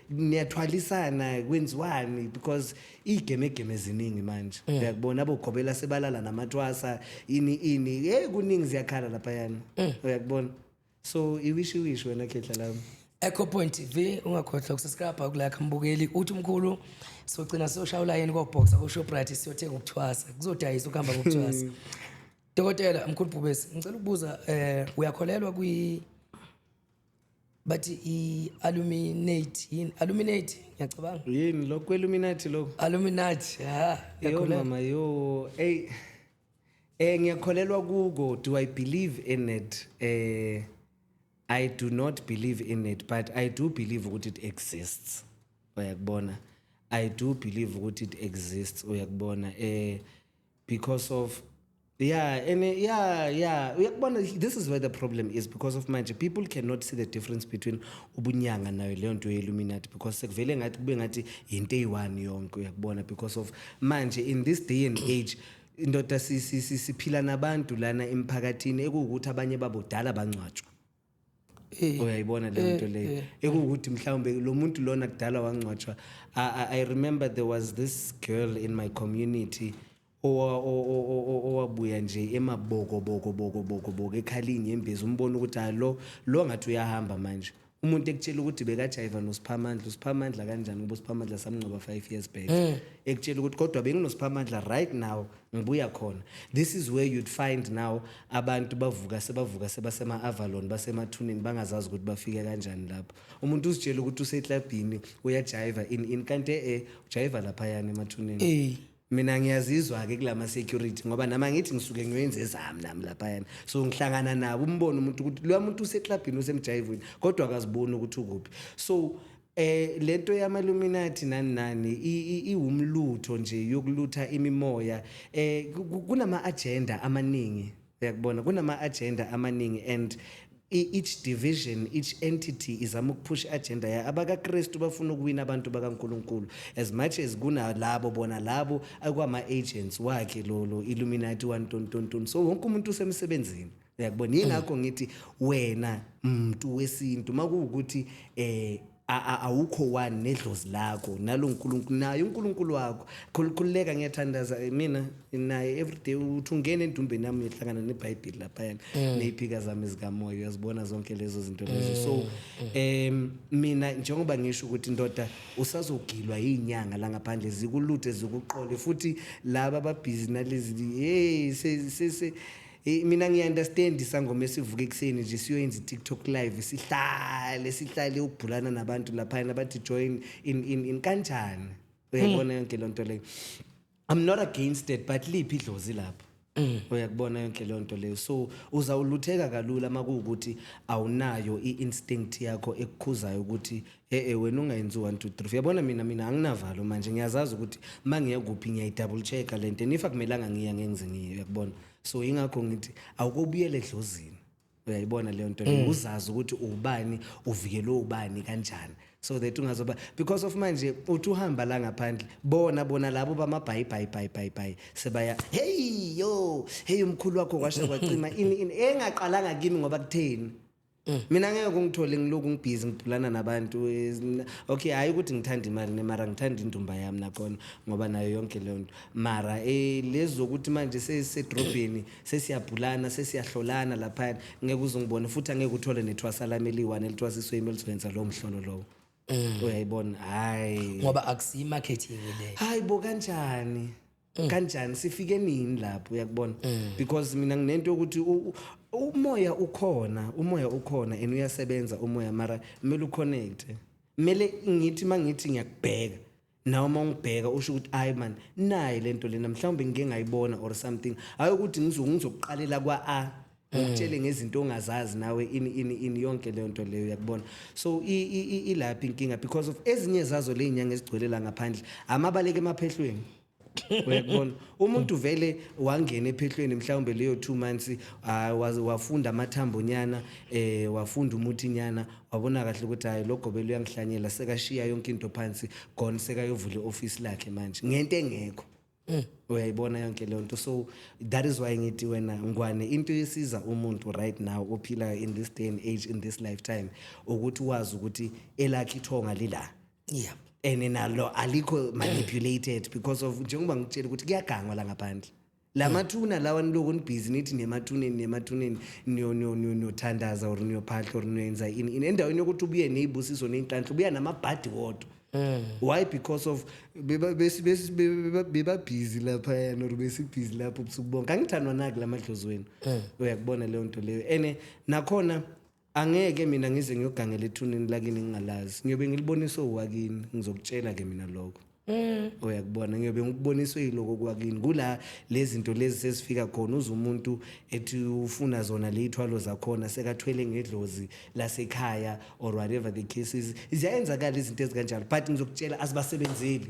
niyathwalisana kwenziwani because igeme eziningi manje uyakubona abogobela sebalala namathwasa ini kuningi ziyakhala lapha yana uyakubona so iwish wena khehla lami Ecopoint TV ungakhohlwa ukusubscribe kulike mbukeli uthi umkhulu socina siyoshawula yini kobox akoShoprite siyothenga ukuthwasa kuzodayisa ukuhamba kokuthwasa Dokotela mkhulu Bhubesi ngicela ukubuza uyakholelwa bathi i-illuminate ngiyacabanga yini lokho illuminati lokho illuminati yo mama yo ngiyakholelwa kuko do I believe in it I do not believe in it but I do believe ukuthi it exists uyakubona I do believe ukuthi it exists uyakubona because of uyakubona this is where the problem is because of manje people cannot see the difference between ubunyanga nayo leyo nto ye-Illuminati because sekuvele ngathi kube ngathi into eyi-one yonke uyakubona because of manje in this day and age indoda siphila nabantu lana emphakathini ekuwukuthi abanye babodala bangcwatshwa. Uyayibona le nto leyo ekuwukuthi mhlawumbe lo muntu lona kudala wangcwatshwa. I remember there was this girl in my community owabuya nje emaboko ekhalini embezi umbona ukuthi lo ngathi uyahamba manje. Umuntu ekutshela ukuthi bekajayiva noSiphamandla kanjani ngoba uSiphamandla samngcoba 5 years back. Ekutshela ukuthi kodwa benginoSiphamandla right now ngibuya khona. This is where you'd find now abantu bavuka sebasema Avalon basemathuneni bangazazi ukuthi bafike kanjani lapho. Umuntu uzitshela ukuthi useklabhini uyajayiva in kanti ujayiva lapha yana emathuneni. Mina ngiyazizwa ke kulama security ngoba nama ngithi ngisuke ngiyenze ezami nami lapha yana. So ngihlangana nabo umbona umuntu ukuthi lo muntu useklabhini usemjayivweni kodwa akaziboni ukuthi ukuphi. So lento yamaluminati nani iwumlutho nje yokulutha imimoya. Kunama agenda amaningi uyakubona kunama agenda amaningi and each division, each entity izama ukupush agenda ya abakaKristu bafuna ukuwina abantu bakaNkulunkulu as much as kuna labo bona labo akwama agents wakhe lo Illuminati wantontonton. So wonke umuntu usemsebenzini uyakubona yingakho ngithi wena umuntu wesintu makuwukuthi awukho one nedlozi lakho nalo uNkulunkulu naye uNkulunkulu wakho khululeka ngiyathandaza mina naye everyday uthi ungene endumbeni nami uyahlangana neBhayibheli lapha yana neziphika zami zikamoya uyazibona zonke lezo zinto lezo. So mina njengoba ngisho ukuthi indoda usazogilwa izinyanga la ngaphandle zikuluthe zikuqole futhi laba ababhizi nalezi mina ngiunderstand isangoma esivuka ekseni nje siyoyenza iTikTok live sihlale ukubhulana nabantu lapha nabathi join in kanjani uyabona yonke lonto leyo. I'm not against it but liphi idlozi lapho uyakubona yonke lonto leyo. So uzawulutheka kalula makuwukuthi awunayo instinct yakho ekukhuzayo ukuthi wena ungayenzi 1 2 3. Uyabona mina anginavalo manje ngiyazazi ukuthi mangiya kuphi ngiyayi double check lento nifa kumelanga ngiya ngenze ngiye uyakubona. So ingakho ngithi awukubuyele edlozini uyayibona leyo nto leyo uzazi ukuthi ubani uvikelwe ubani kanjani so that ungazoba because of manje uthi uhamba la ngaphandle bona labo bamabhayi sebaya hey umkhulu wakho kwasha kwacima engaqalanga kimi ngoba kutheni. Mina ngeke ngithole ngiloku ngibhizi ngibhulana nabantu okay hayi ukuthi ngithanda imali mara ngithanda indumba yami nakhona ngoba nayo yonke le nto mara lezo ukuthi manje sesedrobheni sesiyabhulana sesiyahlolana lapha ngeke uzongibona futhi angeke uthole nethwasa lami eli1 elithwasiswe imelswenza lo mhlono lo uyayibona hayi ngoba akusiyi marketing le hayi bo kanjani sifike nini lapho uyakubona because mina nginento ukuthi umoya ukhona and uyasebenza umoya mara kumele uconnect kumele ngithi mangithi ngiyakubheka nawe mangibheka usho ukuthi hayi man nayi lento lena mhlawumbe ngike ngayibona or something hayi ukuthi ngizoqalela kwa ukutshele ngezinto ongazazi nawe in yonke le nto leyo yakubona. So ilapha inkinga because of ezinye zazo le inyanga ezigcwelela ngaphandle amabaleke emaphehlweni uyakubona umuntu vele wangena ephehlweni mhlawumbe leyo 2 months wafunda amathambo nyana wafunda umuthi nyana wabona kahle ukuthi hayi logobelo uyangihlanyela sekashiya yonke into phansi gone sekayovula ioffice lakhe manje ngento engekho uyayibona yonke le nto. So that is why ngithi wena ngwane into yesiza umuntu right now ophila in this day and age in this lifetime ukuthi wazi ukuthi elakhe ithonga lila nalo alikho manipulated because of njengoba ngitshela ukuthi kuyagangwa la ngaphandle lamathuna lawa niloko nibhizi nithi nemathuneni niyothandaza or niyophahla or niyenza endaweni yokuthi ubuye nezibusiso nezinhlanhla ubuya namabhadi wodwa. Why? Because of beba busy lapha yana or besibhizi lapho ubusuku bonke angithandwa naki lamadlozi wenu uyakubona leyo nto leyo ene nakhona angeke mina ngize ngiyogangela ethuneni lakini ngingalazi ngiyobe ngiliboniswe uwakini ngizokutshela ke mina lokho uyakubona ngiyobe ngikuboniswe yiloko kwakini kula lezi zinto lezi sesifika khona uze umuntu ethi ufuna zona lethwalo zakhona sekathwele ngedlozi lasekhaya or whatever the case is izenza izinto ezikanjalo but ngizokutshela asibasebenzeli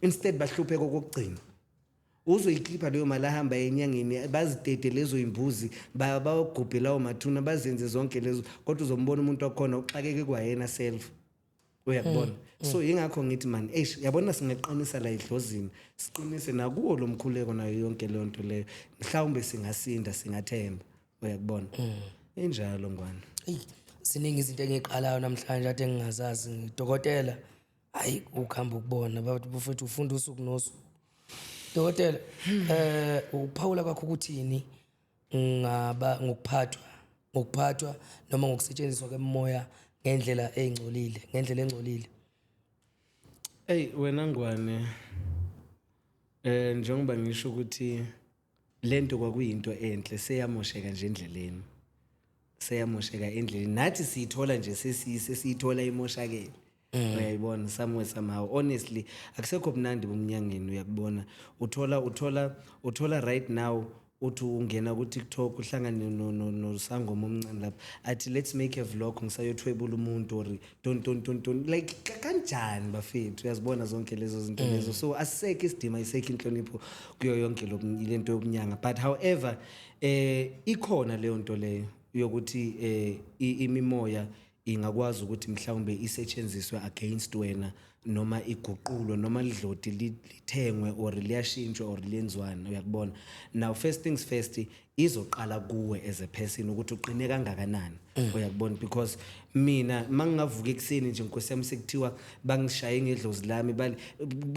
instead bahlupheka kokugcina uzoyikhipha leyo mali ahamba enyangeni bazidede lezo imbuzi bayogubhe lawo mathuna bazenze zonke lezo kodwa uzombona umuntu wakhona uxakeke kwayena self uyakubona so ingakho ngithi man yabona singeqinisa la idlozini siqinise nakuwo lo mkhuleko nayo yonke le nto leyo mhlawumbe singasinda singathemba uyakubona injalo ngwane ziningi izinto engiqalayo namhlanje ade ngingazazi ngidokotela hayi ukuhamba ukubona bafethu ufunda usuku nosuku dokotela uphawula kwakho ukuthini ngaba ngokuphathwa noma ngokusetshenziswa kwemoya ngendlela engcolile wena ngwane njengoba ngisho ukuthi lento kwakuyinto enhle seyamosheka nje endleleni nathi siyithola nje sesiyithola imoshakele uyayibona somehow honestly akusekho mnandi bomnyangeni uyakubona uthola right now uthi ungena ku TikTok uhlangane nosangoma omncane lapha athi let's make a vlog ngisayothwebula umuntu or don't like kanjani bafethu uyazibona zonke lezo zinto lezo so aseke isidima iseke inhlonipho kuyo yonke lento yokunyanga but however ikhona leyo nto leyo yokuthi imimoya ingakwazi ukuthi mhlawumbe isetshenziswe against wena noma iguqulwe noma lidloti lithengwe or liyashintshwa or lenzwana uyakubona now first things first izoqala kuwe as a person ukuthi uqine kangakanani uyakubona because mina mangingavuka ekseni nje inkosi yami sekuthiwa bangishaye ngedlozi lami bali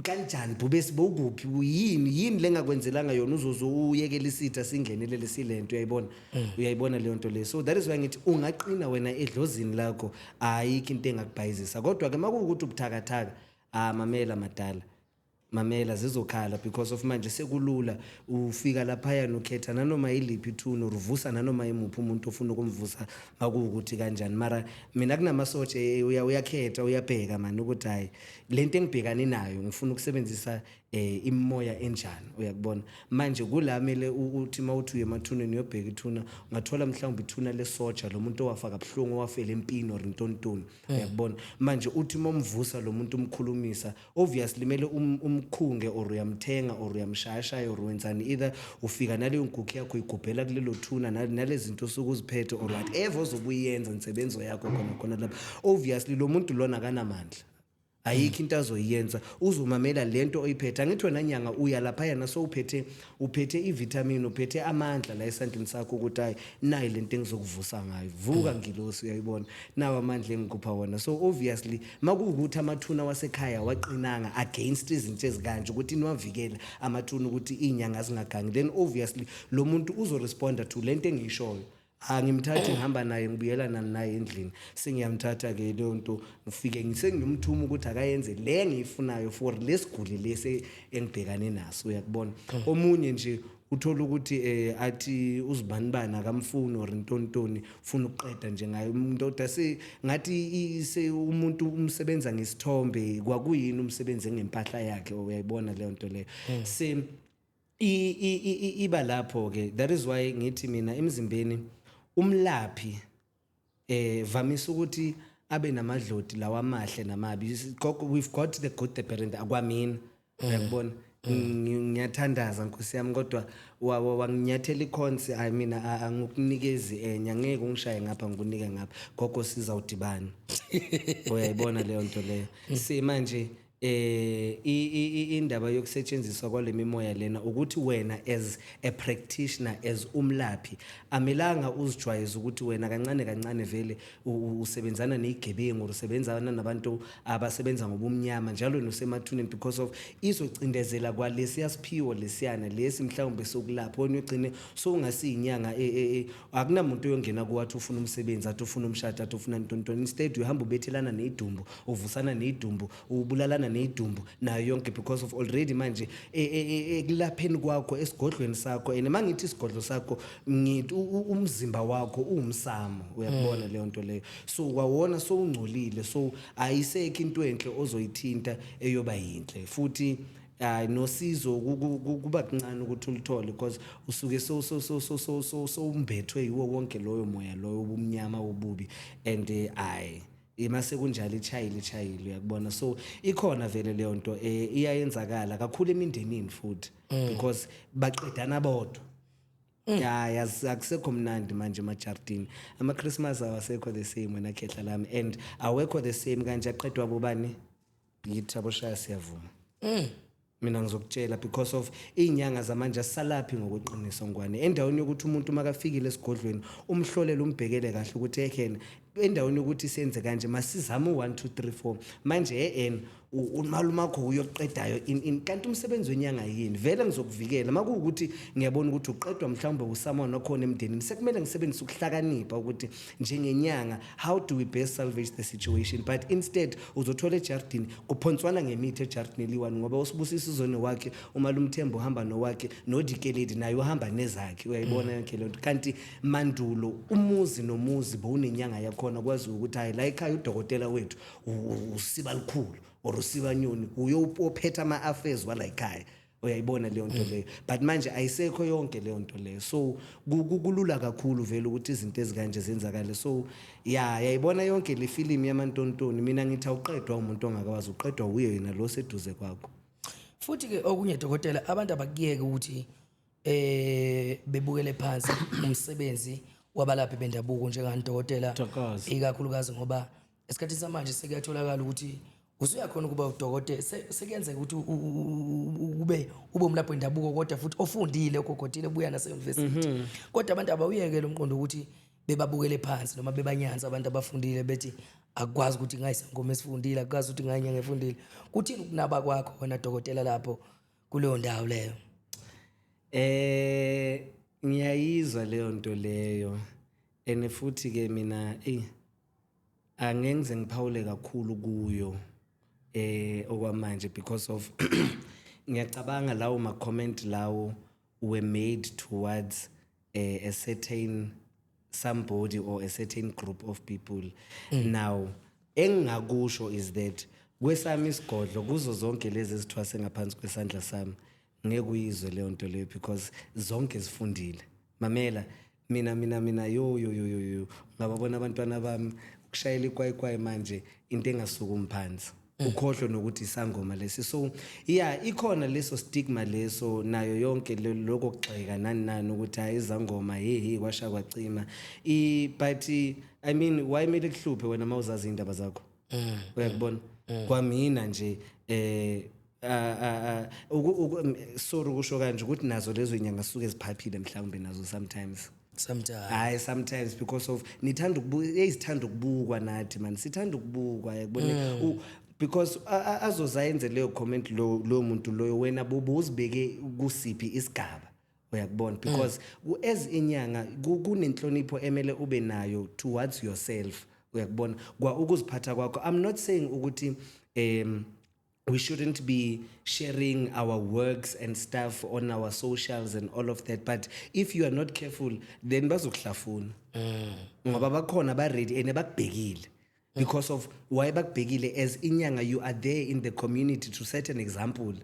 kanjani bubesi bokuphi yini lengakwenzelanga yona uzozuyekela isitha singenelele silento uyayibona leyo nto le so that is why ngithi ungaqina wena edlozini lakho ayikho into engakubhayizisa kodwa ke makuwukuthi ubuthakathaka mamela madala mamela zizokhala because of manje sekulula ufika lapha ukhetha nanoma iliphi ithuna uruvusa nanoma imuphi umuntu ofuna ukumvusa makuwukuthi kanjani mara mina kunamasotshe uyakhetha uyabheka manje ukuthi hayi lento engibhekani nayo ngifuna ukusebenzisa imimoya enjani uyakubona manje kulamele uthi mawuthi uye emathuneni uyobheka ithuna ungathola mhlawumbe ithuna lesoja lo muntu owafaka buhlungu wafela empini or intontoni uyakubona manje uthi momvusa lo muntu umkhulumisa obviously mele umkhunge or uyamthenga or uyamshaya or wenzani either ufika naleyo nkukhu yakho igubhela kulelo thuna nalezi zinto sokuziphethe or whatever ozobuyenza insebenzo yakho khona lapha obviously lo muntu lona akanamandla ayikho into azoyenza uzomamela lento oyiphethe angithi wena nyanga uya lapha yana so uphethe ivitamin uphethe amandla la esandleni sakho ukuthi hayi nayi lento engizokuvusa ngayo vuka ngilosi uyayibona nawa amandla engikupha wona so obviously makuwukuthi amathuna wasekhaya waqinanga against izinto ezikanje ukuthi niwavikela amathuna ukuthi inyanga zingagangi then obviously lo muntu uzoresponda to lento engiyishoyo ngimthatha ngihamba naye ngibuyelana naye endlini sengiyamthatha ke leyo nto ngifike ngisengimthuma ukuthi akayenze le ngiyifunayo for lesiguli lese engibhekane naso uyakubona omunye nje uthola ukuthi athi uzibanibani akamfuni or intontoni ufuna ukuqeda nje ngayo umuntu ase ngathi umuntu umsebenza ngesithombe kwakuyini umsebenze ngempahla yakhe uyayibona leyo nto leyo iba lapho ke that is why ngithi mina emzimbeni umlaphi vamisa ukuthi abe namadloti lawa amahle namabi we've got the good the parent akwamina uyakubona ngiyathandaza nkosi yami kodwa wanginyathela ikhonsi mina angikunikezi ngeke ungishaye ngapha ngikunike ngapha gogo sizawudibana uyayibona leyo nto leyo manje indaba yokusetshenziswa kwale mimoya lena ukuthi wena as a practitioner as umlaphi amelanga uzijwayeze ukuthi wena kancane vele usebenzana nezigebengu usebenzana nabantu abasebenza ngobumnyama njalo nosemathuneni because of izocindezela kwalesi yasiphiwo lesiyana lesi mhlawumbe sokulapha wena ugcine so ungasiyinyanga akunamuntu oyongena kuwathi ufuna umsebenzi athi ufuna umshado athi ufuna intontoni instead uhamba ubethelana nezidumbu uvusana nezidumbu ubulalana nezidumbu nayo yonke because of already manje ekulapheni kwakho esigodlweni sakho mangithi isigodlo sakho ngithi umzimba wakho uwumsamo uyabona leyo nto leyo so kwawona so ungcolile so ayisekho into enhle ozoyithinta eyoba yinhle futhi nosizo kuba kancane ukuthi ulithole because usuke so umbethwe yiwo wonke loyo moya loyo ubumnyama obubi and imase kunjalo ichayile uyakubona so ikhona vele leyo nto iyayenzakala kakhulu emindenini futhi because baqedana bodwa ya akusekho mnandi manje emajardini. Ama-Christmas awasekho the same wena khehla lami, and awekho the same kanje aqedwa bobani yithi aboshaya siyavuma. Mina ngizokutshela because of inyanga zamanje asalaphi ngokweqiniso ngwane endaweni yokuthi umuntu makafikile esigodlweni umhlolele umbhekele kahle ukuthi ekhena endaweni yokuthi senze kanje masizame 1 2 3 4 manje umalume wakho uyoqedayo kanti umsebenzi wenyanga yini vele ngizokuvikela makuwukuthi ngiyabona ukuthi uqedwa mhlawumbe usamona okhona emndenini sekumele ngisebenzise ukuhlakanipha ukuthi njengenyanga how do we best salvage the situation, but instead uzothola ejardini kuphonswana ngemithi ejardini liwani ngoba usibusisa izone wakhe umalume Thembu uhamba nowakhe noDikeledi naye uhamba nezakhe uyayibona yonke lento. Kanti mandulo umuzi nomuzi bowunenyanga yakhona kwazi ukuthi hayi la ekhaya udokotela wethu usiba likhulu or usiba nyoni uyophetha ama-affairs wala ekhaya uyayibona leyo nto leyo, but manje ayisekho yonke leyo nto leyo, so kulula kakhulu vele ukuthi izinto ezikanje zenzakale. So yayibona yonke le film yamantontoni mina ngithi awuqedwa umuntu ongakawazi uqedwa uye yena lo seduze kwakho. Futhi ke okunye dokotela abantu abakuyeke ukuthi bebukele phansi umsebenzi wabalaphi bendabuko njengani dokotela, ikakhulukazi ngoba esikhathini samanje sekuyatholakala ukuthi usuyakhona ukuba udokotela sekuyenzeka ukuthi ube umlaphi wendabuko kodwa futhi ofundile ogogotile buya nase university. Kodwa abantu abawuyeke lo mqondo ukuthi bebabukele phansi noma bebanyanza abantu abafundile bethi akwazi ukuthi ngayisangoma esifundile akwazi ukuthi nganyanga efundile. Kuthini ukunaba kwakho wena dokotela lapho kuleyo ndawo leyo? Ngiyayizwa leyo nto leyo and futhi ke mina angenze ngiphawule kakhulu kuyo okwamanje because of ngiyacabanga lawo ma comment lawo were made towards a certain somebody or a certain group of people. Now engingakusho is that kwesami isigodlo kuzo zonke lezi ezithwase ngaphansi kwesandla sami ngeke uyizwe leyo nto leyo because zonke zifundile. Mamela mina yo ngababona abantwana bami ukushayela ikwayi manje into engasukumi phansi ukhohlwe nokuthi isangoma lesi. So ikhona leso stigma leso nayo yonke lokho kugxeka nani ukuthi hayi izangoma kwasha kwacima but I mean why mele kuhluphe wena mawuzazi indaba zakho uyakubona kwamina nje sorry kusho kanje ukuthi nazo lezo inyanga suke ziphaphile mhlawumbe nazo sometimes because of nithanda ukubukwa nathi man sithanda ukubukwa yakubona because azozayenze leyo comment lo muntu loyo wena bobuzibeke kusiphi isigaba uyakubona because as inyanga kunenhlonipho emele ube nayo towards yourself uyakubona kwa ukuziphatha kwakho. I'm not saying ukuthi we shouldn't be sharing our works and stuff on our socials and all of that, but if you are not careful then bazokuhlafuna ngoba bakhona ba ready and bakubhekile because of why bakubhekile as inyanga you are there in the community to set an example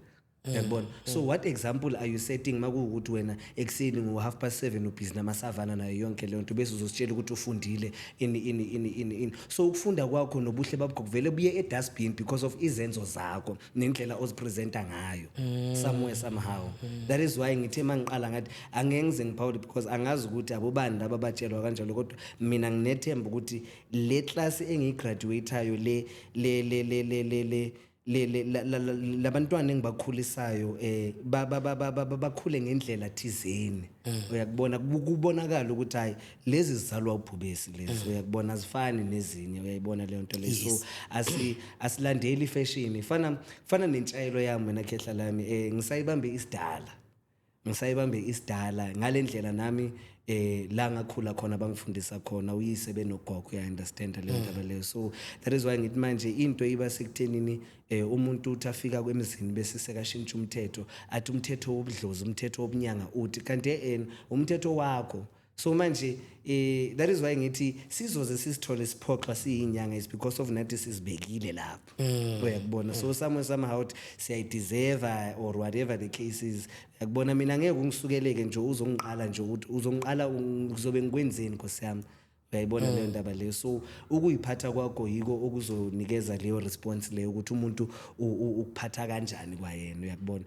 yakubona. So what example are you setting makuwukuthi wena ekseni ngo7:30 ubhizi namasavana nayo yonke leyo nto bese uzositshela ukuthi ufundile in so ukufunda kwakho nobuhle bakho kuvele buye edustbin because of izenzo zakho nendlela ozipresenta ngayo somewhere somehow. That is why ngithe mangiqala ngathi angeke ngiphawule because angazi ukuthi abobani laba batshelwa kanjalo kodwa mina nginethemba ukuthi le class engigraduateayo le labantwana engibakhulisayo bakhule ngendlela thizeni uyakubona kubonakala ukuthi hayi lezi zizalwa ubhubesi lezi uyakubona azifani nezinye uyayibona leyo nto leyo. So asilandeli ifashion fana nentshayelo yami wena khehla lami ngisayibambe isidala ngale ndlela nami la ngakhula khona bangifundisa khona uyise benogogo uya understand le ndaba leyo. So that is why ngithi manje into iba sekuthenini umuntu uthafika kwemizini bese sekashintsha umthetho athi umthetho wobudlozi umthetho wobunyanga uthi kanti umthetho wakho. So manje that is why ngithi sizoze sisithole siphoxa siyinyanga is because of nathi sizibekile lapho uyakubona. So somehow siyayideserve or whatever the case is yakubona. Mina ngeke ngisukeleke nje uzongiqala nje ukuthi uzongiqala uzobe ngikwenzeni Nkosi yami uyayibona leyo ndaba leyo. So ukuyiphatha kwakho yiko okuzonikeza leyo response leyo ukuthi umuntu ukuphatha kanjani kwayena, uyakubona.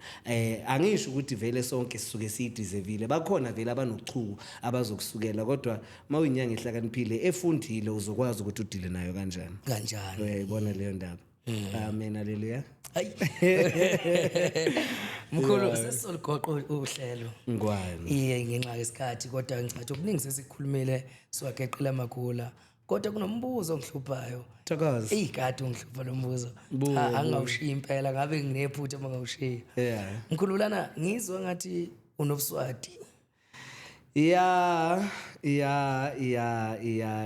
Angisho ukuthi vele sonke sisuke siyideservile, bakhona vele abanochuku abazokusukela, kodwa mawuyinyanga ehlakaniphile efundile uzokwazi ukuthi udile nayo kanjani. Uyayibona leyo ndaba. Amen, haleluya. Hayi. Mkhulu sesoligoqo uhlelo. Ngwane. Ngenxa yesikhathi kodwa ngicathi okuningi sesikhulumile siwageqela amakhula. Kodwa kunombuzo ongihluphayo. Thokoza. Kade ungihlupha lo mbuzo. Angawushiya impela ngabe nginephutha mangawushiya. Mkhulu lana ngizwa ngathi unobuswati.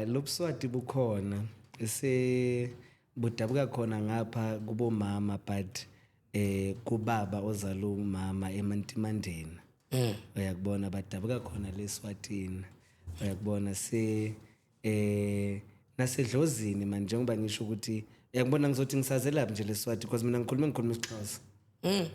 Lobuswati bukhona. Budabuka khona ngapha kubomama but kubaba ozala umama eMantimandeni. Uyakubona badabuka khona leSwatini. Uyakubona nasedlozini manje njengoba ngisho ukuthi uyakubona ngizothi ngisazelaphi nje leSwati because mina ngikhuluma isiXhosa.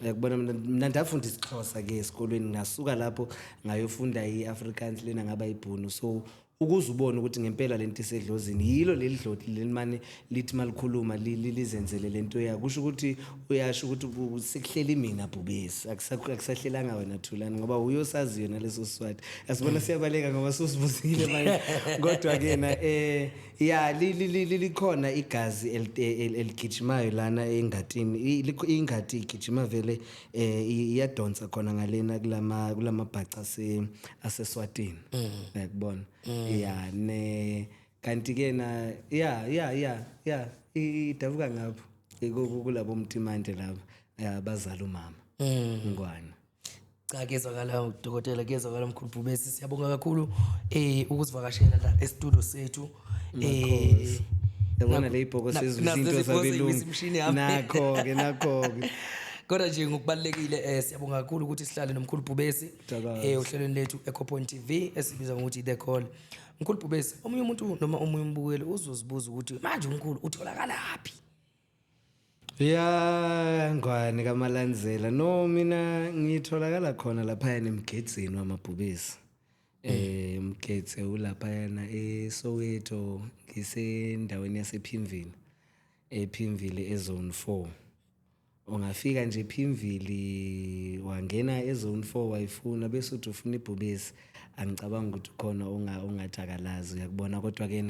Uyakubona mina ndafunda isiXhosa ke esikolweni, ngasuka lapho ngayofunda iAfrikaans lena ngaba iBhunu. So ukuze ubone ukuthi ngempela lento isedlozini yilo leli dloti lelimane lithi malikhuluma lizenzele lento yakho, kusho ukuthi uyasho ukuthi sekuhlela mina Bhubesi, akusahlelanga wena Thulani ngoba uyosazi yona leso Swati. Asibona siyabaleka ngoba sosibuzile manje kodwa ke na likhona igazi eligijimayo lana engatini, ingati igijima vele iyadonsa khona ngalena kulamabhaca aseSwatini. Uyakubona. Kanti ke na idabuka ngapho kulabo Mtimande labo bazala umama Ngwane. Cha kezwakala udokotela, kezwakala Mkhulu Bhubesi, siyabonga kakhulu ukusivakashela la e-studio sethu. Yabona le ibhoko sezizinto zabelungu nakho ke kodwa nje ngokubalekile siyabonga kakhulu ukuthi sihlale noMkhulu Bhubesi ohlelweni lethu Ecopoint TV esibiza ngokuthi The Call. Mkhulu Bhubesi, omunye umuntu noma omunye umbukeli uzozibuza ukuthi manje uNkulu utholakala laphi? Ngwane kaMalanzela. No, mina ngitholakala khona lapha eMgedzeni wamaBhubesi. Mgedze ulapha yana eSoweto, ngisendaweni yasePhimville. ePhimville ezone 4. Ungafika nje ePhimville wangena ezone 4 wayifuna bese uthi ufuna iBhubesi, angicabanga ukuthi khona ungathakalazi, uyakubona. Kodwa ke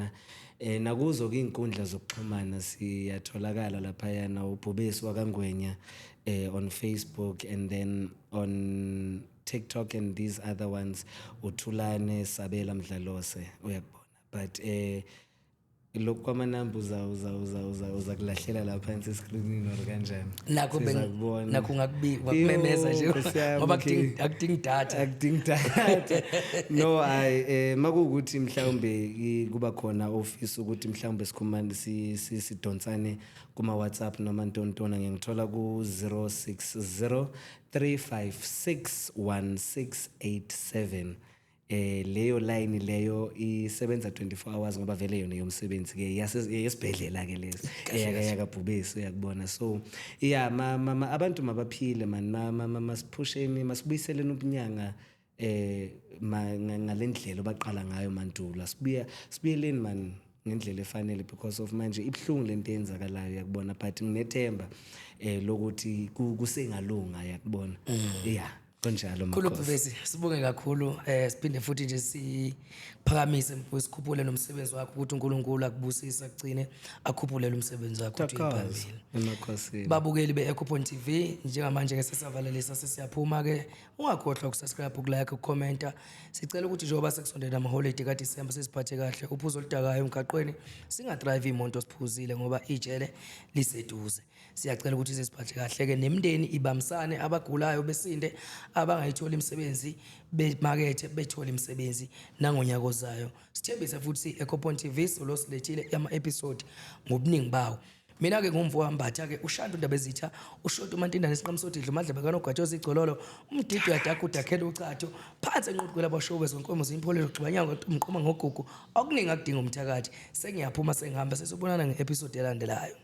nakuzo ke inkundla zokuxhumana siyatholakala lapha yana uBhubesi wakangwenya on Facebook and then on TikTok and these other ones uThulane Sabela Mdlalose, uyakubona. But lokho kwamanamba uza kulahlela la phansi escreenini or kanjani nakho ngakumemeza nje ngoba akudingi data no makuukuthi mhlawumbe kuba khona office ukuthi mhlawumbe sikhumane sidonsane kuma WhatsApp noma ntontona, ngiyangithola ku 060 356 1687. Leyo line leyo isebenza 24 hours ngoba vele yona yomsebenzi ke yesibhedlela ke lezo yakaBhubesi, uyakubona. So mama abantu mabaphile man, masiphusheni masibuyiseleni ubunyanga ngalendlela baqala ngayo mantula, sibuyeleni man ngendlela efanele because of manje ibhlungu lento eyenzakalayo, yakubona. But nginethemba lokuthi kusengalunga, yakubona. Konjalo Mkhulu Bhubesi, sibonge kakhulu. Siphinde futhi nje siphakamise sikhuphule nomsebenzi wakho ukuthi uNkulunkulu akubusisa agcine akhuphulele umsebenzi wakho uthi phambili. Emakhosini Babukeli beEcopoint TV, njengamanje ke sesiyavalelisa sesiyaphuma ke, ungakhohlwa ukusubscribe, ukulike, ucomment. Sicela ukuthi njengoba sekusondela amaholiday kaDisemba sesiphathe kahle, uphuzo oludakayo emgaqweni, singadrive imoto siphuzile ngoba ijele liseduze. Siyacela ukuthi sesiphathe kahle ke nemndeni ibamsane, abagulayo besinde, abangayithola imisebenzi bemakethe bethola imisebenzi nangonyaka ozayo. Sithembisa futhi Ecopoint TV solosilethile ama-episode ngobuningi bawo. Mina ke ngumvu wambatha ke uShanda uNdabezitha, uShoto uMantindane Siqamsodidla, uMadlebe kaNogathoza iGcololo, umdidi uyaDakuda khela uCatho, phansi enqoqweni labashobe zonkomo zimpholelo gxibanyanga umqoma ngogugu, okuningi akudinga umthakathi. Sengiyaphuma sengihamba, sesibonana ngeepisode elandelayo.